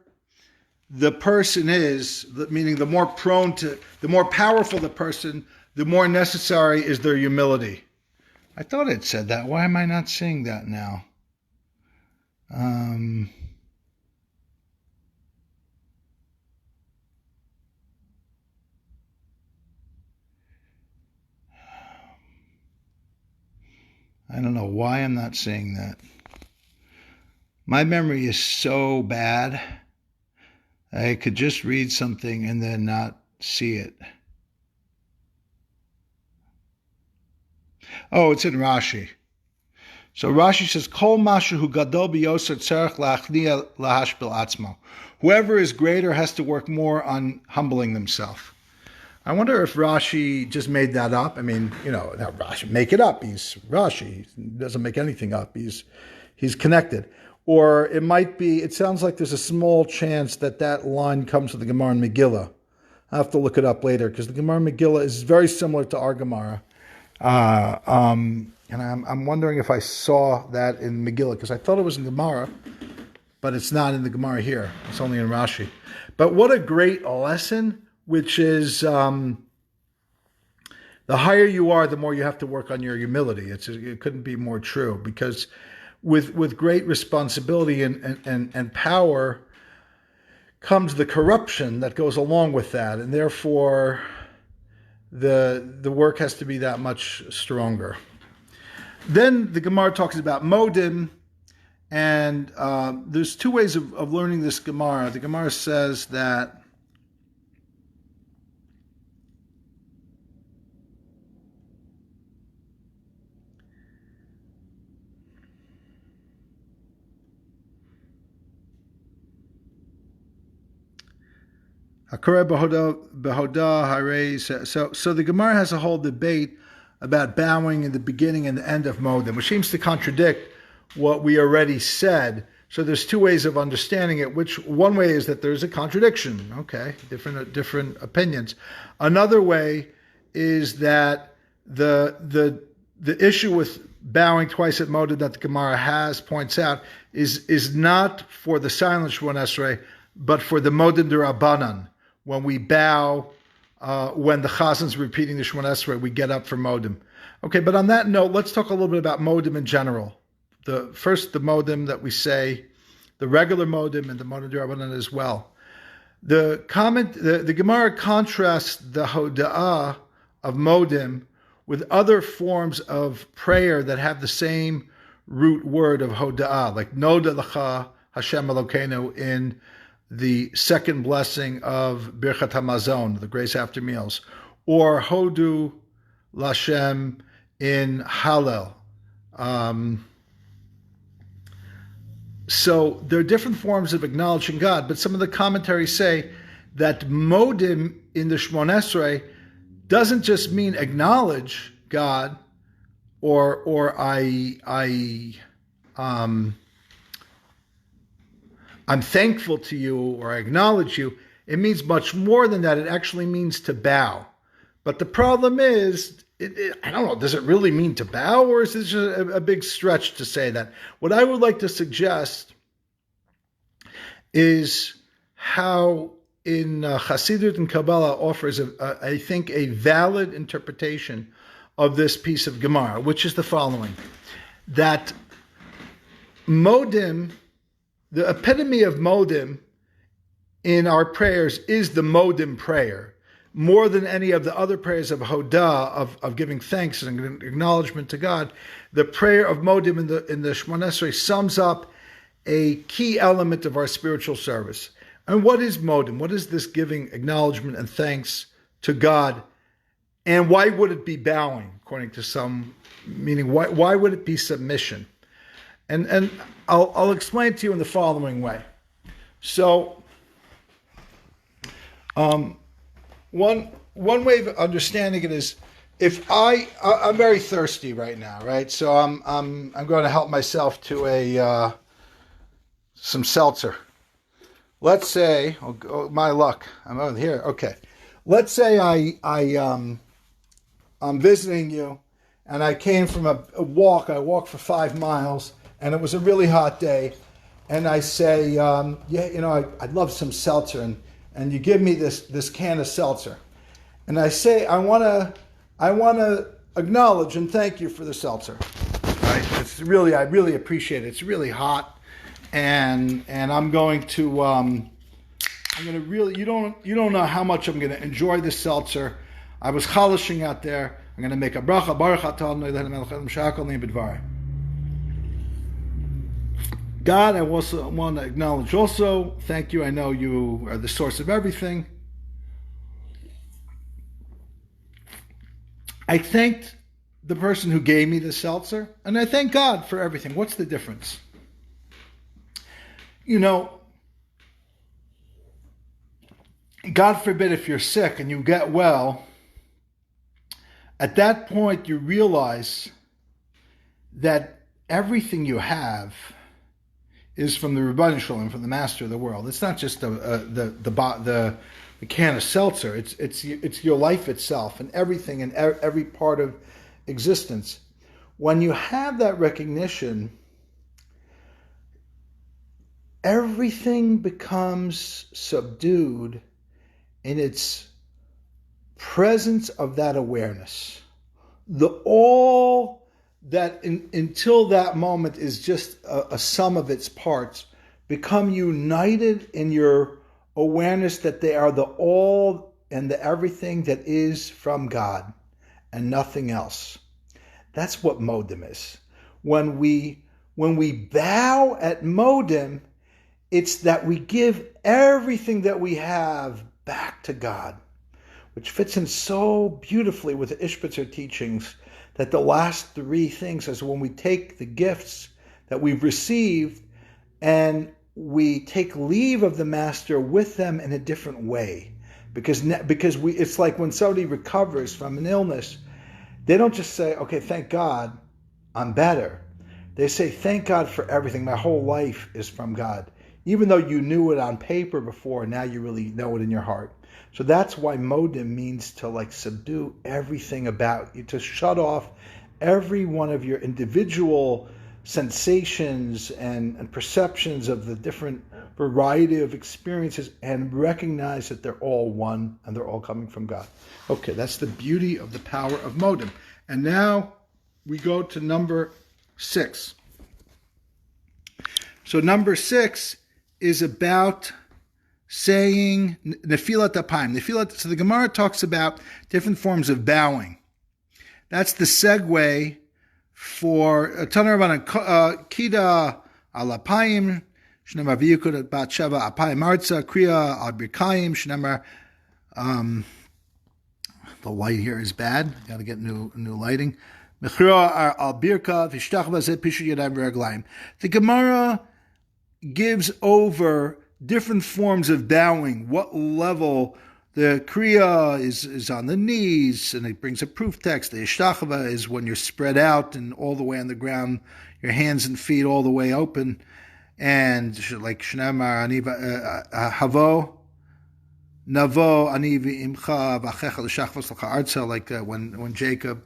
the person is, meaning the more powerful the person, the more necessary is their humility. I thought it said that. Why am I not seeing that now? I don't know why I'm not seeing that. My memory is so bad. I could just read something and then not see it. Oh, it's in Rashi. So Rashi says, Kol mashu hu gadol biyoser tzarech la'achnia lahashpil atzmo. Whoever is greater has to work more on humbling themselves. I wonder if Rashi just made that up. I mean, not Rashi, make it up. He's Rashi. He doesn't make anything up. He's connected. Or it might be, it sounds like there's a small chance that line comes from the Gemara in Megillah. I'll have to look it up later, because the Gemara in Megillah is very similar to our Gemara. And I'm wondering if I saw that in Megillah, because I thought it was in Gemara, but it's not in the Gemara here. It's only in Rashi. But what a great lesson, which is the higher you are, the more you have to work on your humility. It couldn't be more true, because with great responsibility and power comes the corruption that goes along with that, and therefore the work has to be that much stronger. Then the Gemara talks about modim, and there's 2 ways of learning this Gemara. The Gemara says that so the Gemara has a whole debate about bowing in the beginning and the end of modim, which seems to contradict what we already said. So there's 2 ways of understanding it. Which one way is that there's a contradiction. Okay, different opinions. Another way is that the issue with bowing twice at modim that the Gemara points out is not for the silent Shemona Esrei, but for the modim de Rabbanan. When we bow, when the Chazon's repeating the Shemona Esrei, we get up for modim. Okay, but on that note, let's talk a little bit about modim in general. The modim that we say, the regular modim and the modim de Rabbanan as well. The Gemara contrasts the hoda'ah of modim with other forms of prayer that have the same root word of hoda'ah, like Noda L'cha Hashem Elokeinu in the second blessing of Birchat HaMazon, the grace after meals, or Hodu Lashem in Hallel. So there are different forms of acknowledging God, but some of the commentaries say that modim in the Shemona Esrei doesn't just mean acknowledge God, or I'm thankful to you, or I acknowledge you. It means much more than that. It actually means to bow. But the problem is, I don't know, does it really mean to bow, or is this just a big stretch to say that? What I would like to suggest is how in Hasidut and Kabbalah offers, I think, a valid interpretation of this piece of Gemara, which is the following: that modim, the epitome of modim in our prayers is the Modem Prayer, more than any of the other prayers of Hoda, of giving thanks and acknowledgement to God. The prayer of Modem in the Shemona Esrei sums up a key element of our spiritual service. And what is Modem? What is this giving acknowledgement and thanks to God? And why would it be bowing, according to some, meaning why would it be submission? And I'll explain to you in the following way. So, one way of understanding it is, if I'm very thirsty right now, right? So I'm going to help myself to some seltzer. Let's say, my luck, I'm over here. Okay, let's say I'm visiting you, and I came from a walk. I walked for 5 miles, and it was a really hot day. And I say, I'd love some seltzer, and you give me this can of seltzer, and I say, I want to acknowledge and thank you for the seltzer. Right? I really appreciate it. It's really hot. And I'm going to really, you don't know how much I'm going to enjoy this seltzer. I was chalishing out there. I'm going to make a bracha, baruch atah Adonai b'dvarei. God, I also want to acknowledge also, thank you, I know you are the source of everything. I thanked the person who gave me the seltzer, and I thank God for everything. What's the difference? God forbid if you're sick and you get well, at that point you realize that everything you have is from the Rabban Shalom, from the Master of the world. It's not just the can of seltzer. It's your life itself and everything and every part of existence. When you have that recognition, everything becomes subdued in its presence of that awareness. All that until that moment is just a sum of its parts, become united in your awareness that they are the all and the everything that is from God and nothing else. That's what Modem is. When we bow at Modem, it's that we give everything that we have back to God, which fits in so beautifully with the Ishbitzer teachings, that the last 3 things is when we take the gifts that we've received and we take leave of the Master with them in a different way. Because it's like when somebody recovers from an illness, they don't just say, okay, thank God, I'm better. They say, thank God for everything. My whole life is from God. Even though you knew it on paper before, now you really know it in your heart. So that's why Modem means to subdue everything about you, to shut off every one of your individual sensations and perceptions of the different variety of experiences, and recognize that they're all one and they're all coming from God. Okay, that's the beauty of the power of Modem. And now we go to number 6. So number 6 is about saying Nephilat apayim. So the Gemara talks about different forms of bowing. That's the segue for Taner Rabban Kida al apayim Shnemar v'yikud bat sheva apayim arza kriya al birkayim Shnemar. The light here is bad. Got to get new lighting. Mechira al birka v'shtach v'zeh pishu yadayim v'raglayim. The Gemara gives over different forms of bowing, what level the kriya is on the knees, and it brings a proof text. The ishtachava is when you're spread out and all the way on the ground, your hands and feet all the way open, and like Shnamar Aniva Havo Navo Anivi Imcha Vachecha L'Shachvos L'Cha Arza, like when Jacob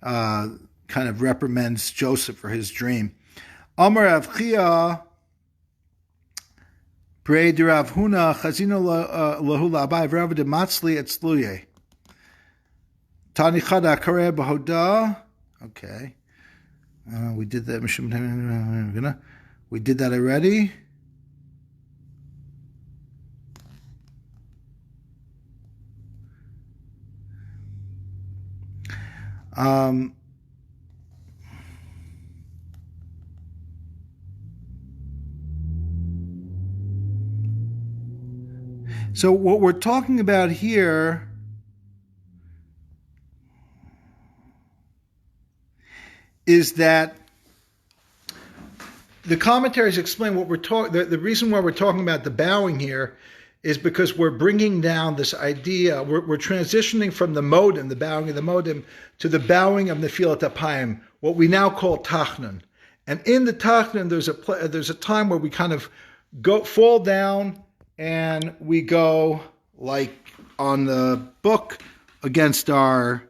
kind of reprimands Joseph for his dream. Amar Avchia Pray de Rav Huna chazino lahu la'abai v'rav de matzli etzluye. Tani chada kareh b'hoda. Okay. We did that. We did that already. So what we're talking about here is that the commentaries explain what we're talking. The reason why we're talking about the bowing here is because we're bringing down this idea. We're transitioning from the modim, the bowing of the modim, to the bowing of Nephilat apayim, what we now call tachnon. And in the tachnon, there's a time where we kind of fall down and we go like on the book against our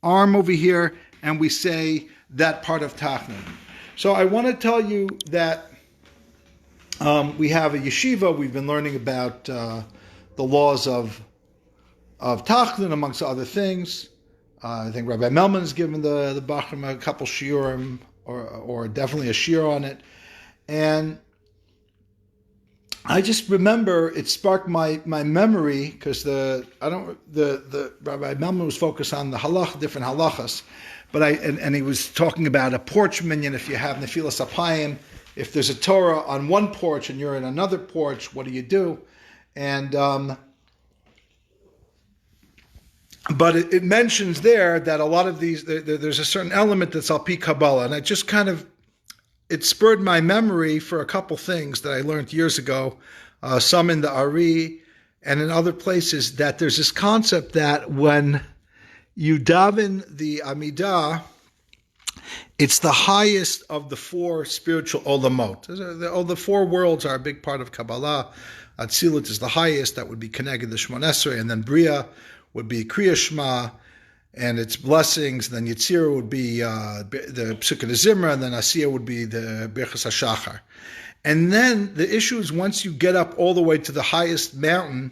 arm over here, and we say that part of tachnon. So I want to tell you that we have a yeshiva. We've been learning about the laws of tachnon, amongst other things. I think Rabbi Melman has given the Bachrim a couple shiurim, or definitely a shiur on it. And I just remember it sparked my memory, because the Rabbi Melman was focused on the different halachas, but he was talking about a porch minyan. If you have Nephilas apayim, if there's a Torah on one porch and you're in another porch, what do you do? And but it mentions there that a lot of these, there's a certain element that's al pi Kabbalah, and I just it spurred my memory for a couple things that I learned years ago, some in the Ari and in other places, that there's this concept that when you daven the amida, it's the highest of the four spiritual olamot. The four worlds are a big part of Kabbalah. Atzilut is the highest, that would be Keneged the Shemon Esrei, and then Bria would be Kriya Shema and its blessings, then Yitzira would be the Psukkah de Zimra, and then Asiya would be the Brachos HaShachar. And then the issue is, once you get up all the way to the highest mountain,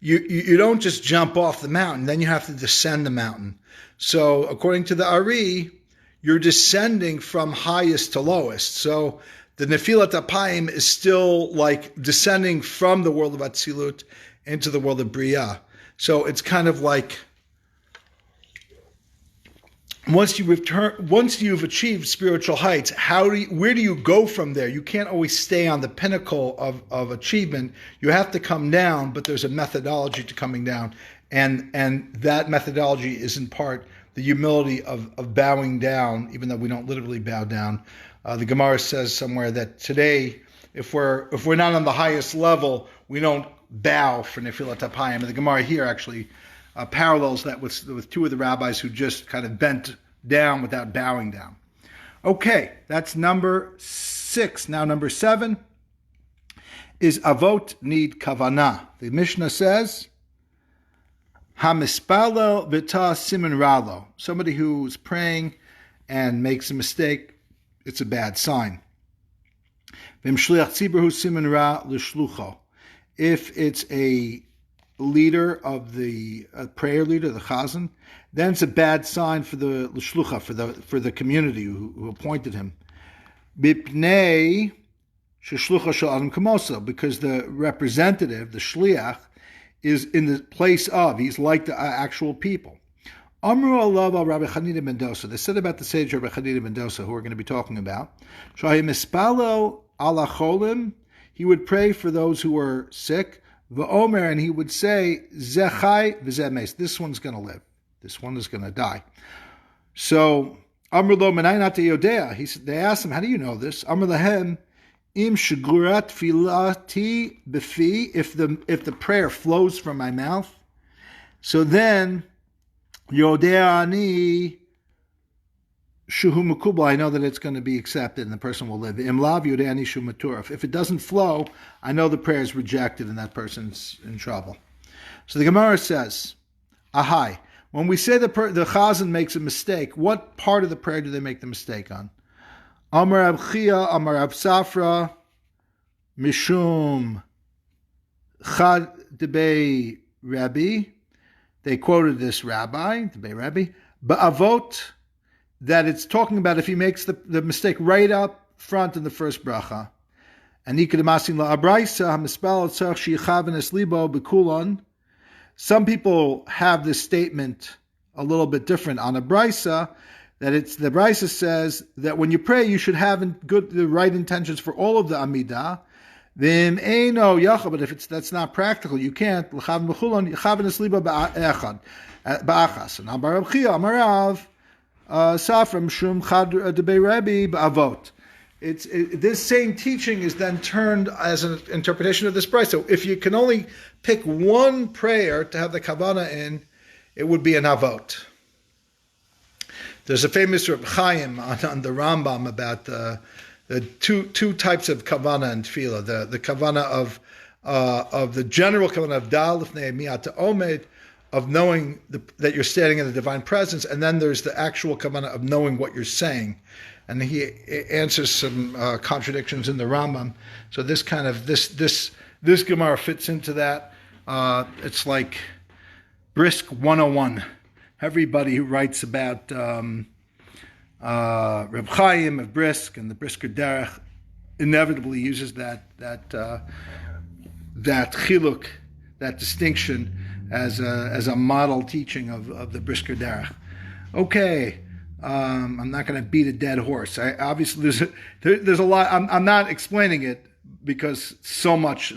you don't just jump off the mountain, then you have to descend the mountain. So according to the Ari, you're descending from highest to lowest. So the Nephilat apayim is still like descending from the world of Atzilut into the world of Bria. So it's kind of like, once you've achieved spiritual heights, where do you go from there? You can't always stay on the pinnacle of achievement. You have to come down, but there's a methodology to coming down, and that methodology is in part the humility of bowing down, even though we don't literally bow down. The Gemara says somewhere that today, if we're not on the highest level, we don't bow for Nephilat apayim. And the Gemara here actually parallels that with two of the rabbis who just kind of bent down without bowing down. Okay, that's number 6. Now number 7 is Avot need kavana. The Mishnah says, Hamispalo v'ta siman ralo. Somebody who's praying and makes a mistake, it's a bad sign. V'im shliach tzibur hu siman ra l'shlucho. If it's a leader of the prayer leader, the Chazon, then it's a bad sign for the l'shlucha, for the community who appointed him. Bipnei sheshlucha shel adam kamosa, because the representative, the shliach, is in the place of, he's like the actual people. Amru alav al Rabbi Chanina Ben Dosa. They said about the sage Rabbi Chanina Ben Dosa, who we're going to be talking about, Shahim ispalo ala cholim, he would pray for those who were sick, v'omer, and he would say, zechai v'zemes, this one's going to live, this one is going to die. So, Amru lo menai nata yodea, they asked him, how do you know this? Amru lahem, im shigurat filati befi, if the prayer flows from my mouth, so then yodeani shuhu mekubal, I know that it's going to be accepted and the person will live. Im lav yodeani shu maturaf, if it doesn't flow, I know the prayer is rejected and that person's in trouble. So the Gemara says, ahai, when we say the Chazon makes a mistake, what part of the prayer do they make the mistake on? Amar Ab Chia, Amar Ab Safra, mishum chad debei Rabbi. They quoted this rabbi, debei Rabbi, Avot, that it's talking about if he makes the mistake right up front in the first bracha. And some people have this statement a little bit different on a brisa, that it's the brisa says that when you pray you should have the right intentions for all of the amida. But if that's not practical, you can't. This same teaching is then turned as an interpretation of this brisa. So if you can only pick one prayer to have the kavana in, it would be an avot. There's a famous Reb Chaim on the Rambam about the two types of kavana and tefillah. The kavana of the general kavana of dal lifnei miyat omed, of knowing that you're standing in the divine presence, and then there's the actual kavana of knowing what you're saying. And he answers some contradictions in the Rambam. So this Gemara fits into that. It's like Brisk 101. Everybody who writes about Reb Chaim of Brisk and the Brisker Derech inevitably uses that chiluk, that distinction, as a model teaching of the Brisker Derech. Okay. I'm not going to beat a dead horse. Obviously there's a lot. I'm not explaining it because so much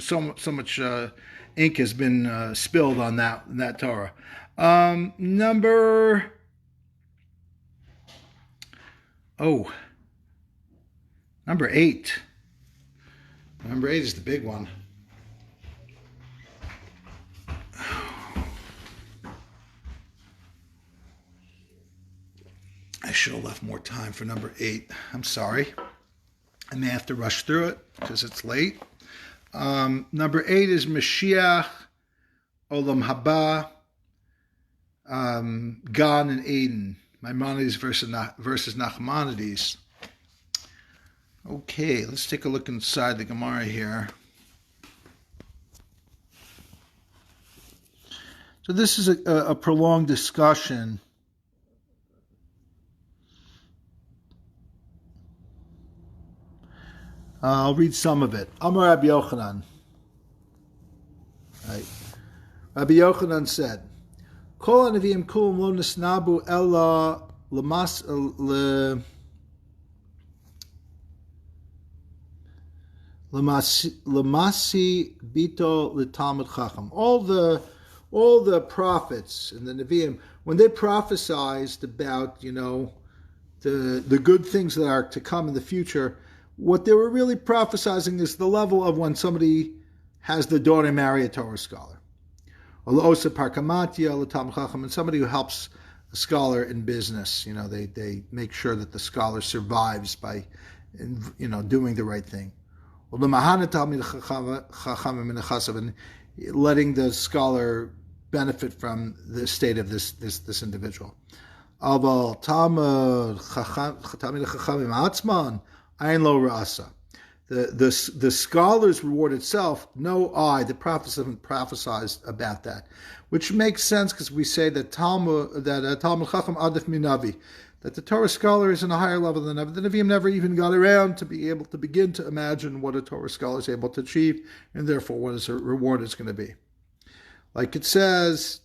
ink has been spilled on that Torah. Number 8. Number 8 is the big one. I should have left more time for number 8. I'm sorry. I may have to rush through it because it's late. Number 8 is Moshiach, Olam Haba, Gan and Eden. Maimonides versus Nachmanadies. Okay, let's take a look inside the Gemara here. So this is a prolonged discussion. I'll read some of it. Amar Rabbi Yochanan. Right. Rabbi Yochanan said, Kol hanavim kulam lo nisnabu ella lemasi bito l'talmid chacham. All the prophets and the Nevi'im, when they prophesied about, the good things that are to come in the future, what they were really prophesizing is the level of when somebody has the daughter marry a Torah scholar. And somebody who helps a scholar in business. They make sure that the scholar survives by, doing the right thing. And letting the scholar benefit from the state of this individual. Ayin lo ra'asa. The scholar's reward itself, no eye. The prophets haven't prophesied about that, which makes sense because we say that Talmud Chacham Adif Minavi, that the Torah scholar is in a higher level than ever. The Nevi'im never even got around to be able to begin to imagine what a Torah scholar is able to achieve, and therefore what his reward is going to be. Like it says,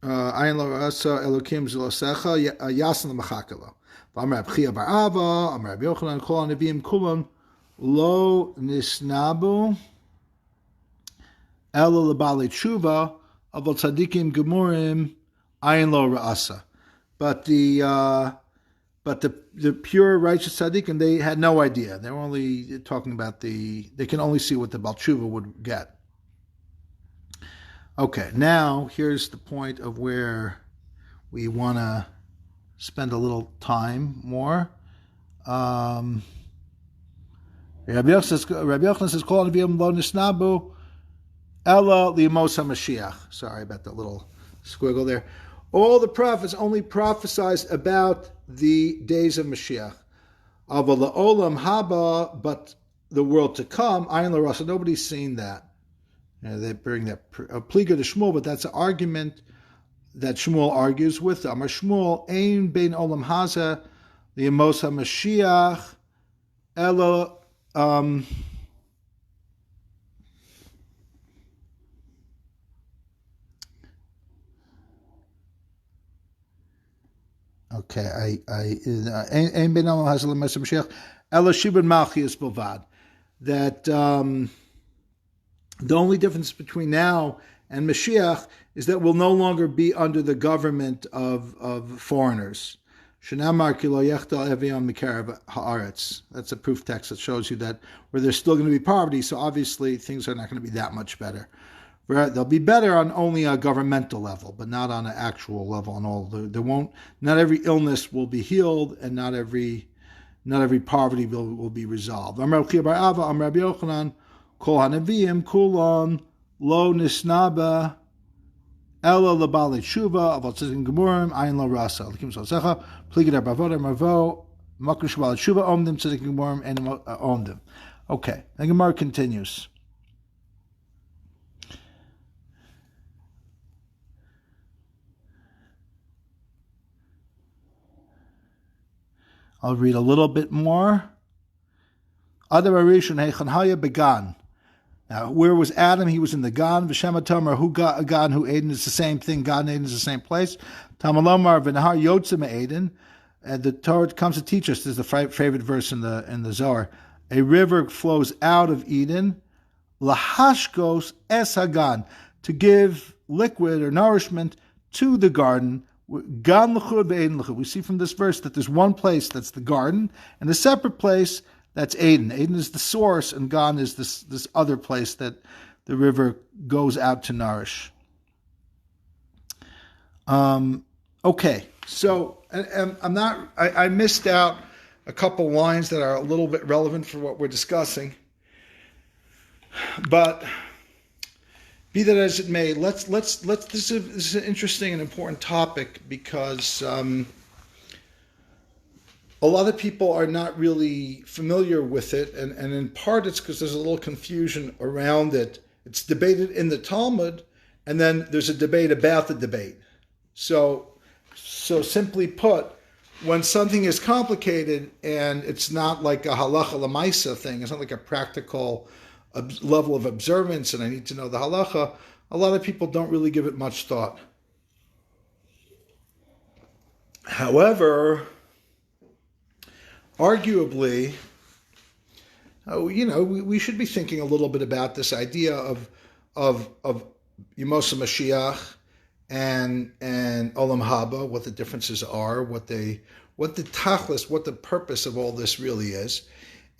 Ayin lo ra'asa Elokim zelosecha yasin l'machakelo. Amar Rabbi Chia bar Ava, Amar Rabbi Yochanan, Kol hanavim kulam lo nisnabu ela lebali tshuva avol tzadikim gemurim ayin lo ra'asa. But the pure righteous tzaddikim, they had no idea. They were only talking about they can only see what the Baal Tshuva would get. Okay, now here's the point of where we want to spend a little time more. Rabbi Yochanan says, Kol hanavim lo nisnabu ela li'mos HaMashiach. Sorry about that little squiggle there. All the prophets only prophesied about the days of Moshiach. Aval Olam Haba, but the world to come. Ayin l'rasa. Nobody's seen that. They bring that pliga to Shmuel, but that's an argument that Shmuel argues with. Amar Shmuel, ein bein olam haza li'amos haMashiach elo. Okay, ein bein olam haza li'amos haMashiach elo shibud malchias bilvad. That the only difference between now and Moshiach is that we'll no longer be under the government of foreigners. That's a proof text that shows you that where there's still going to be poverty, so obviously things are not going to be that much better. They'll be better on only a governmental level, but not on an actual level. Not every illness will be healed, and not every poverty will be resolved. Kol hanavim kulon lo nisnaba ela lebali tshuva avot tzadik gemurim ayin lo rasa likim sosecha pligid arbavot marvo makrish bali tshuva omdim tzadik gemurim and omdim. Okay, the Gemara continues. I'll read a little bit more. Adar Arishon Heichan Haya Began. Now, where was Adam? He was in the Gan. V'Shema Tomer Hu Gan Hu Eden is the same thing. Gan Eden is the same place. Tamalomar V'Nahar Yotzim Eden. And the Torah comes to teach us. This is the favorite verse in the Zohar. A river flows out of Eden. Lahashkos Es Hagan, to give liquid or nourishment to the garden. Gan L'chud V'Eden L'chud. We see from this verse that there's one place that's the garden, and a separate place that's Eden. Eden is the source, and Gan is this other place that the river goes out to nourish. Okay, so I missed out a couple lines that are a little bit relevant for what we're discussing. But be that as it may, let's. This is an interesting and important topic because a lot of people are not really familiar with it, and in part it's because there's a little confusion around it. It's debated in the Talmud, and then there's a debate about the debate. So simply put, when something is complicated and it's not like a halacha l'maisa thing, it's not like a practical level of observance, and I need to know the halacha, a lot of people don't really give it much thought. However, arguably, we should be thinking a little bit about this idea of Yemos Mashiach and Olam Haba, what the differences are, what the tachlis, what the purpose of all this really is,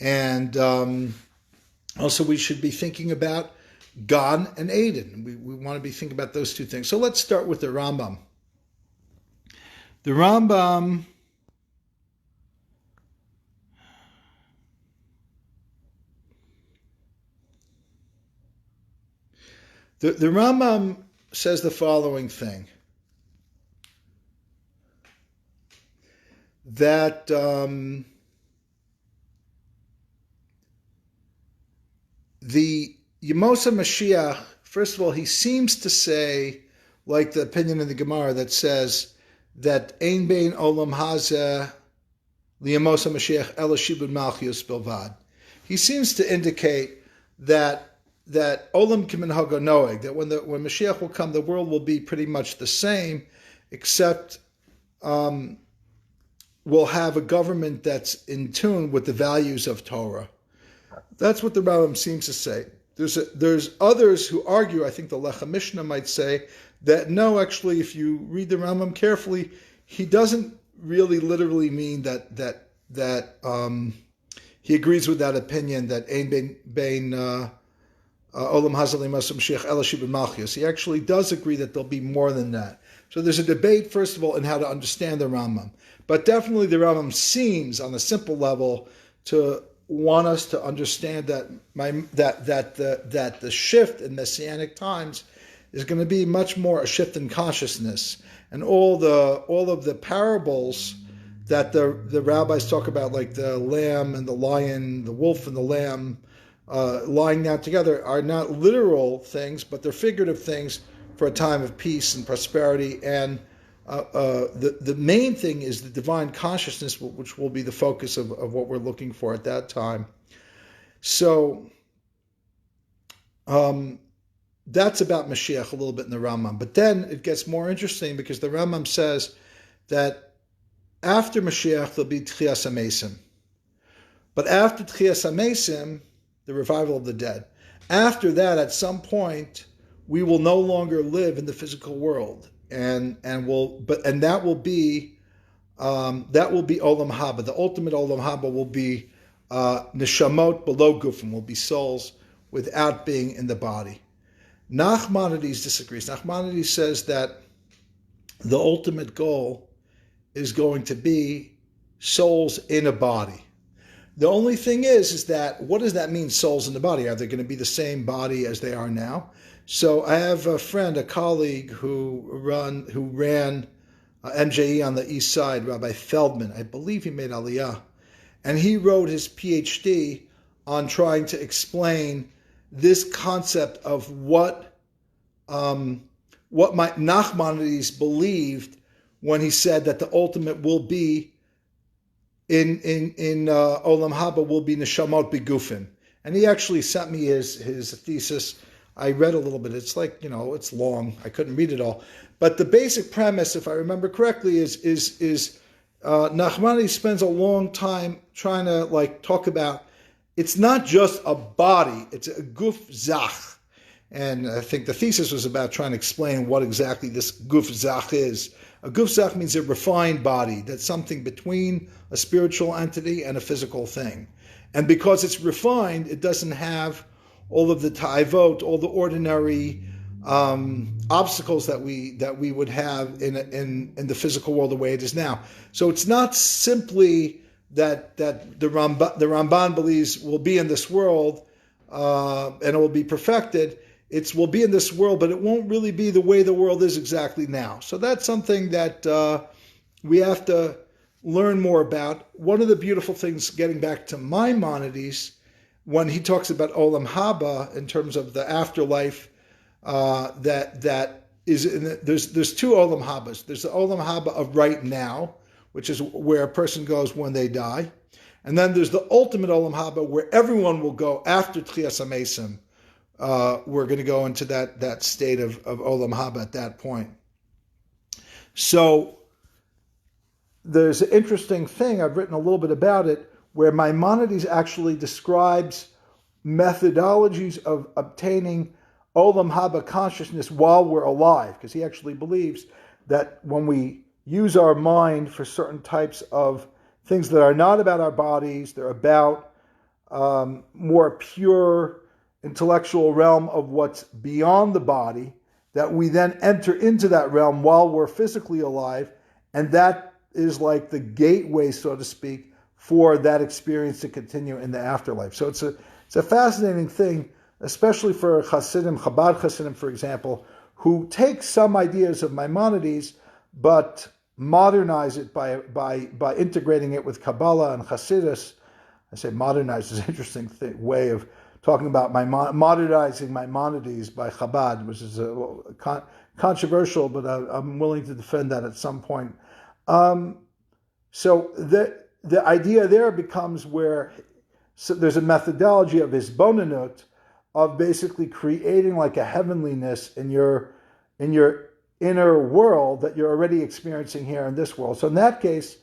and also we should be thinking about Gan and Eden. We want to be thinking about those two things. So let's start with the Rambam. The Rambam The Rambam says the following thing, that the Yemos Mashiach, first of all, he seems to say, like the opinion in the Gemara that says that Ein Bein Olam Hazeh Yemos Mashiach Ela Shibud Malchius Bilvad. He seems to indicate that Olam Kimin Hago Noeg, that when Moshiach will come, the world will be pretty much the same, except we'll have a government that's in tune with the values of Torah. That's what the Rambam seems to say. There's others who argue, I think the Lechem Mishnah might say, that no, actually, if you read the Rambam carefully, he doesn't really literally mean that he agrees with that opinion that Ein Bein Olam Hazeh Yemos Mashiach Ela Shibud Malchius. He actually does agree that there'll be more than that. So there's a debate, first of all, in how to understand the Rambam. But definitely the Rambam seems, on a simple level, to want us to understand that the shift in Messianic times is going to be much more a shift in consciousness, and all of the parables that the rabbis talk about, like the lamb and the lion, the wolf and the lamb, lying down together are not literal things, but they're figurative things for a time of peace and prosperity. And the main thing is the divine consciousness, which will be the focus of what we're looking for at that time. So that's about Moshiach a little bit in the Rambam. But then it gets more interesting because the Rambam says that after Moshiach there'll be Tchias HaMesim. But after Tchias HaMesim, the revival of the dead, after that, at some point, we will no longer live in the physical world, and that will be Olam Haba. The ultimate Olam Haba will be neshamot below gufim, will be souls without being in the body. Nachmanadies disagrees. Nachmanadies says that the ultimate goal is going to be souls in a body. The only thing is that what does that mean, souls in the body? Are they going to be the same body as they are now? So I have a friend, a colleague who ran MJE on the east side, Rabbi Feldman. I believe he made Aliyah. And he wrote his PhD on trying to explain this concept of what Nachmanadies believed when he said that the ultimate will be in Olam Haba will be neshamot begufim. And he actually sent me his thesis. I read a little bit. It's like, it's long. I couldn't read it all. But the basic premise, if I remember correctly, is Nachmanadies spends a long time trying to talk about it's not just a body, it's a guf zach. And I think the thesis was about trying to explain what exactly this guf zach is. A guf zach means a refined body. That's something between a spiritual entity and a physical thing. And because it's refined, it doesn't have all of the ta'ivot, all the ordinary obstacles that we would have in the physical world the way it is now. So it's not simply that the Ramban believes will be in this world and it will be perfected. It will be in this world, but it won't really be the way the world is exactly now. So that's something that we have to learn more about. One of the beautiful things, getting back to Maimonides, when he talks about Olam Haba in terms of the afterlife, that is there's two Olam Habas. There's the Olam Haba of right now, which is where a person goes when they die, and then there's the ultimate Olam Haba where everyone will go after Tchias HaMesim. We're going to go into that state of Olam Haba at that point. So there's an interesting thing, I've written a little bit about it, where Maimonides actually describes methodologies of obtaining Olam Haba consciousness while we're alive, because he actually believes that when we use our mind for certain types of things that are not about our bodies, they're about more pure intellectual realm of what's beyond the body, that we then enter into that realm while we're physically alive, and that is like the gateway, so to speak, for that experience to continue in the afterlife. So it's a fascinating thing, especially for Hasidim, Chabad Hasidim, for example, who take some ideas of Maimonides, but modernize it by integrating it with Kabbalah and Hasidus. I say modernize is an interesting way of talking about modernizing Maimonides by Chabad, which is controversial, but I'm willing to defend that at some point. So the idea there becomes where there's a methodology of his bonanut, of basically creating like a heavenliness in your inner world that you're already experiencing here in this world. So in that case,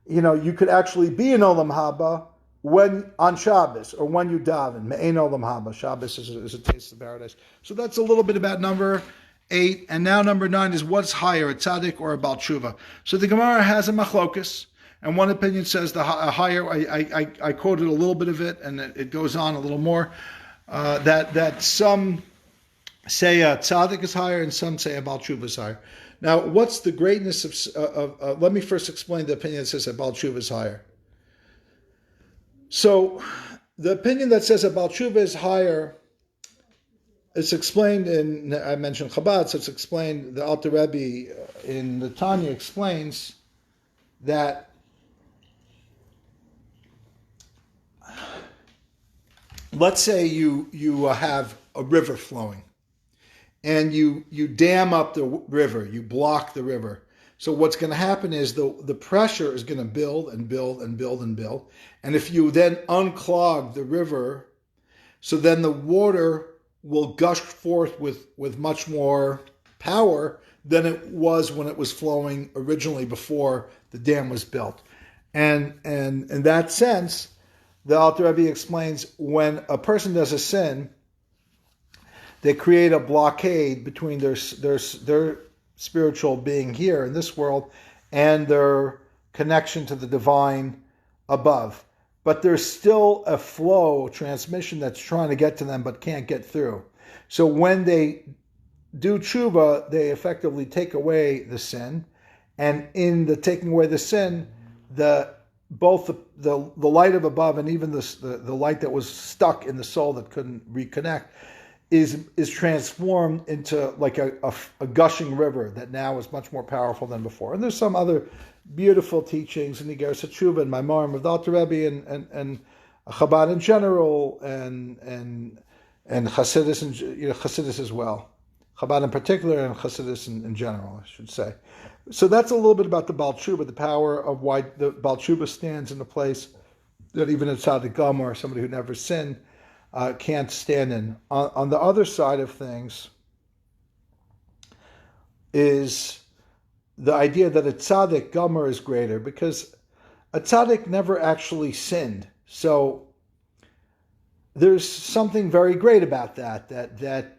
you could actually be in Olam Haba when on Shabbos or when you daven. Me'ein Olam Haba. Shabbos is a taste of paradise. So that's a little bit about number 8. And now number 9 is what's higher, a tzadik or a Baal Teshuva. So the Gemara has a machlokus. And one opinion says the higher, I quoted a little bit of it, and it goes on a little more, that some say a tzaddik is higher and some say a Baal Teshuva is higher. Now, what's the greatness of let me first explain the opinion that says a Baal Teshuva is higher. So, the opinion that says a Baal Teshuva is higher, it's explained I mentioned Chabad, so it's explained, the Alter Rebbe in the Tanya explains that let's say you have a river flowing, and you dam up the river, you block the river. So what's going to happen is the pressure is going to build and build and build and build. And if you then unclog the river, so then the water will gush forth with much more power than it was when it was flowing originally before the dam was built. And in that sense, the Alter Rebbe explains when a person does a sin, they create a blockade between their spiritual being here in this world and their connection to the divine above. But there's still a flow, transmission that's trying to get to them but can't get through. So when they do tshuva, they effectively take away the sin, and in the taking away the sin, both the light of above and even the light that was stuck in the soul that couldn't reconnect is transformed into like a gushing river that now is much more powerful than before. And there's some other beautiful teachings in Igeres Teshuva and Maimonide of the Alter Rebbe and Chabad in general and Chassidus and Chassidus as well. Chabad in particular and Chassidus in general, I should say. So that's a little bit about the Baal Tshuva, the power of why the Baal Tshuva stands in a place that even a tzadik or somebody who never sinned can't stand in. On the other side of things is the idea that a tzaddik gomer is greater, because a tzaddik never actually sinned. So there's something very great about that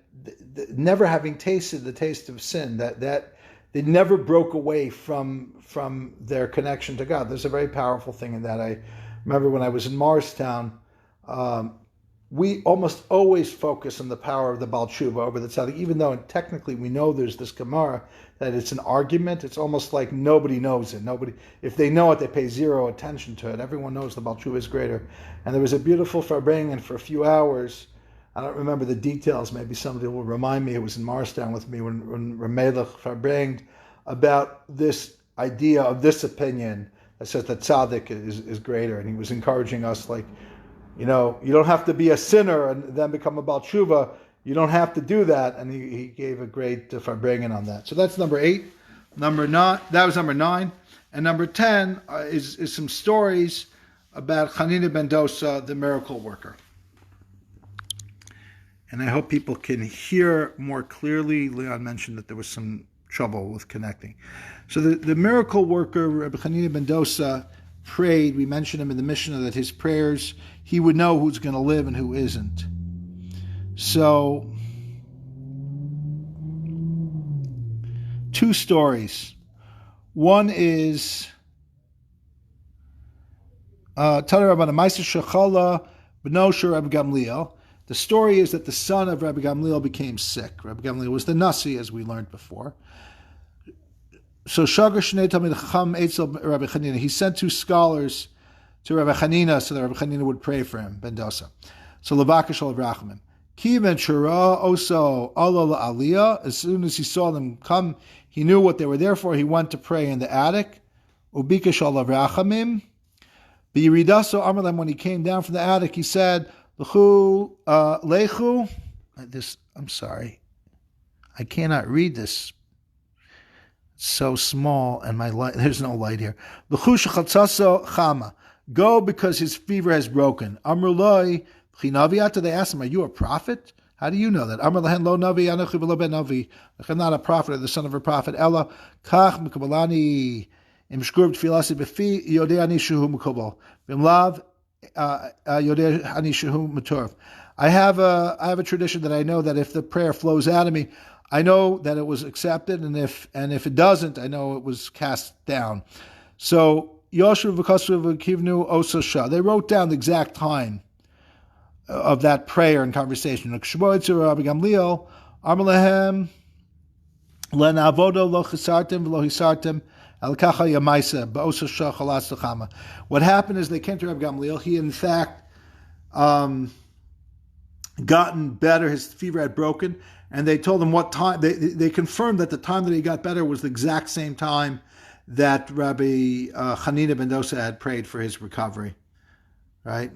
never having tasted the taste of sin, that they never broke away from their connection to God. There's a very powerful thing in that. I remember when I was in Morristown, we almost always focus on the power of the Baal Tshuva over the tzaddik, even though technically we know there's this Gemara that it's an argument. It's almost like nobody knows it. If they know it, they pay zero attention to it. Everyone knows the Baal Tshuva is greater. And there was a beautiful farbrengen for a few hours. I don't remember the details. Maybe somebody will remind me. It was in Morristown with me when Ramelech farbrenged about this idea of this opinion that says that tzaddik is greater. And he was encouraging us, like, you don't have to be a sinner and then become a Baal Tshuva. You don't have to do that. And he gave a great farbrengen on that. So that's number 8. That was number 9. And number 10 is some stories about Chanina Ben Dosa, the miracle worker. And I hope people can hear more clearly. Leon mentioned that there was some trouble with connecting. So the miracle worker, Rabbi Chanina Ben Dosa, prayed. We mentioned him in the Mishnah that his prayers, he would know who's going to live and who isn't. So, 2 stories. One is Tana Rabban Maisa Shechala B'nosha Rabbi Gamliel. The story is that the son of Rabbi Gamliel became sick. Rabbi Gamliel was the Nasi, as we learned before. So Shagar Shnei Talmid Chacham Eitzel Rabbi Chanina. He sent 2 scholars to Rabbi Chanina so that Rabbi Chanina would pray for him, Ben Dosa. So Levakish al Rachamim. Ki ben Shura Oso Allah Aliyah. As soon as he saw them come, he knew what they were there for. He went to pray in the attic. Ubikash al Rachamim. B'yiridaso Amalem. When he came down from the attic, he said, Lechu. I'm sorry, I cannot read this. It's so small, and there's no light here. Lechu shechatzaso chama. Go because his fever has broken. Amruloi chinaviata. They asked him, "Are you a prophet? How do you know that?" Amr lahen lo navi anochi v'lo ben navi. I'm not a prophet, or the son of a prophet. Ella kach mekabalani im shkur tfilasi befi yodei ani shehu mekabal b'mlav yodei ani shehu maturv. I have a tradition that I know that if the prayer flows out of me, I know that it was accepted, and if it doesn't, I know it was cast down. So Yoshu v'Kosru v'Kivnu Ososha. They wrote down the exact time of that prayer and conversation. Rabbi Gamliel Amalehem len avodo lo chisartim v'lo hisartim al kacha yamaisa ba'ososha chalas l'chama. What happened is they came to Rabbi Gamliel. He in fact gotten better. His fever had broken, and they told him what time. They confirmed that the time that he got better was the exact same time that Rabbi Chanina Ben Dosa had prayed for his recovery. Right?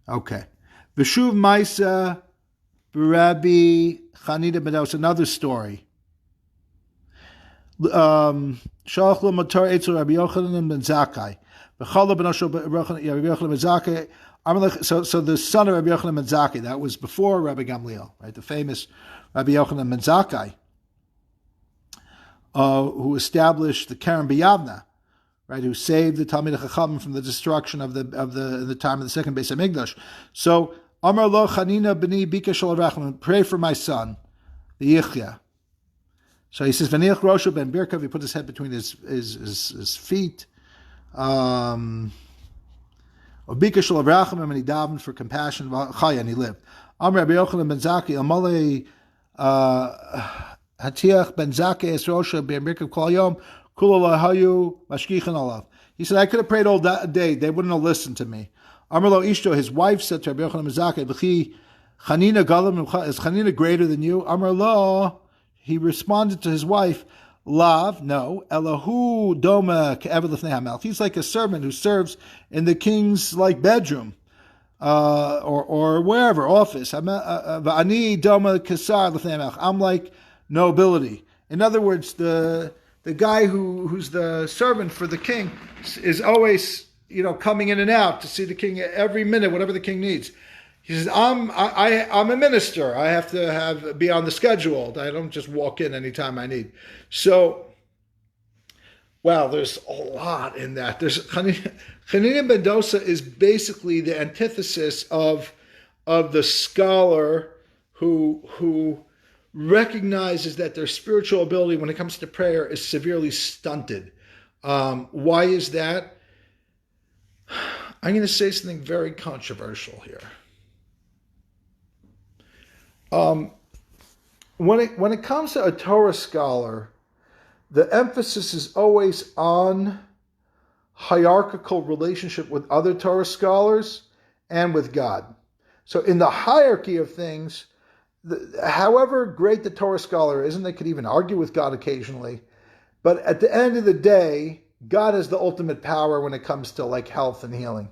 Okay. V'shuv Maisa Rabbi Chanina Ben, another story. Shalach lo matar etzel Rabbi Yochanan ben Zakkai. V'chala ben Rabbi Yochanan ben Zakkai. So the son of Rabbi Yochanan ben Zakkai, that was before Rabbi Gamliel, right? The famous Rabbi Yochanan ben Zakkai, who established the Keren B'Yavna, right? Who saved the Talmidei Chachamim from the destruction of the time of the second Beis Hamikdash. So Amar lo Chanina b'ni bika shel Rachman, pray for my son, the Yichya. So he says, "V'niach roshu ben birkav." He put his head between his feet. Bika shel Rachman, and he davened for compassion. Chaya, and he lived. Amar Rabbi Yochanan ben Zakkai, Amalei Hatiach ben Zakkai es roshu ben birkav kol yom kula lahayu mashkichan alav. He said, I could have prayed all day. They wouldn't have listened to me. Amar lo Ishto, his wife said to Rabbi Yochanan ben Zakkai, "V'chi Chanina galam, is Chanina greater than you?" Amar lo, he responded to his wife, "Lav, no, Elahu doma ke'eved lifnei hamelech." He's like a servant who serves in the king's bedroom, or wherever, office. V'ani doma kesar lifnei hamelech. I'm like nobility. In other words, the guy who's the servant for the king is always coming in and out to see the king every minute, whatever the king needs. He says, I'm a minister. I have to be on the schedule. I don't just walk in anytime I need. So, wow, there's a lot in that. There's Chanina Ben Dosa is basically the antithesis of the scholar who recognizes that their spiritual ability when it comes to prayer is severely stunted. Why is that? I'm going to say something very controversial here. When it comes to a Torah scholar, the emphasis is always on hierarchical relationship with other Torah scholars and with God. So in the hierarchy of things, however great the Torah scholar is, and they could even argue with God occasionally, but at the end of the day, God has the ultimate power when it comes to health and healing.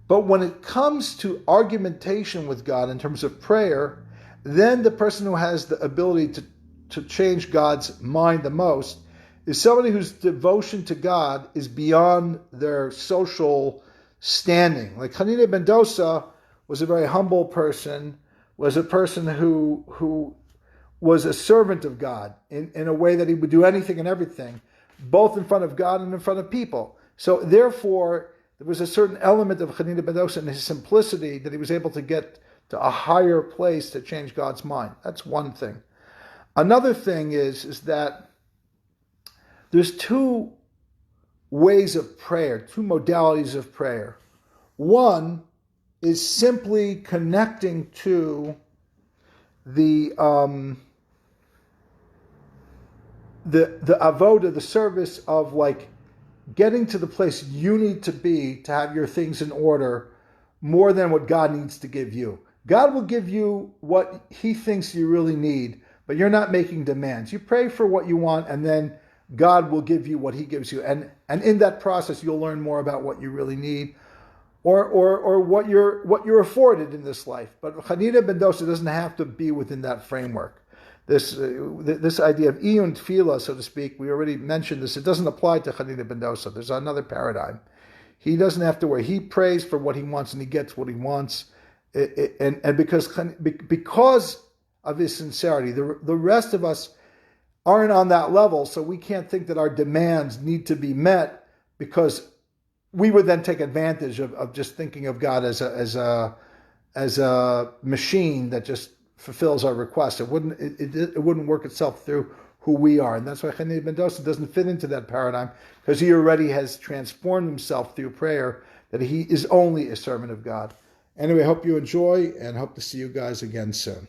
But when it comes to argumentation with God in terms of prayer, then the person who has the ability to change God's mind the most is somebody whose devotion to God is beyond their social standing. Like Chanina Ben Dosa was a very humble person, was a person who was a servant of God in a way that he would do anything and everything, both in front of God and in front of people. So therefore, there was a certain element of Chanina Ben Dosa in his simplicity that he was able to get to a higher place to change God's mind. That's one thing. Another thing is that there's two ways of prayer, two modalities of prayer. One is simply connecting to the Avot, the service of getting to the place you need to be to have your things in order more than what God needs to give you. God will give you what he thinks you really need, but you're not making demands. You pray for what you want, and then God will give you what he gives you. And in that process, you'll learn more about what you really need or what you're afforded in this life. But Chanina Ben Dosa doesn't have to be within that framework. This idea of iyun tefillah, so to speak, we already mentioned this. It doesn't apply to Chanina Ben Dosa. There's another paradigm. He doesn't have to worry. He prays for what he wants, and he gets what he wants. And because of his sincerity, the rest of us aren't on that level, so we can't think that our demands need to be met, because we would then take advantage of just thinking of God as a machine that just fulfills our requests. It wouldn't work itself through who we are, and that's why Chanina Ben Dosa doesn't fit into that paradigm, because he already has transformed himself through prayer, that he is only a servant of God. Anyway, I hope you enjoy, and hope to see you guys again soon.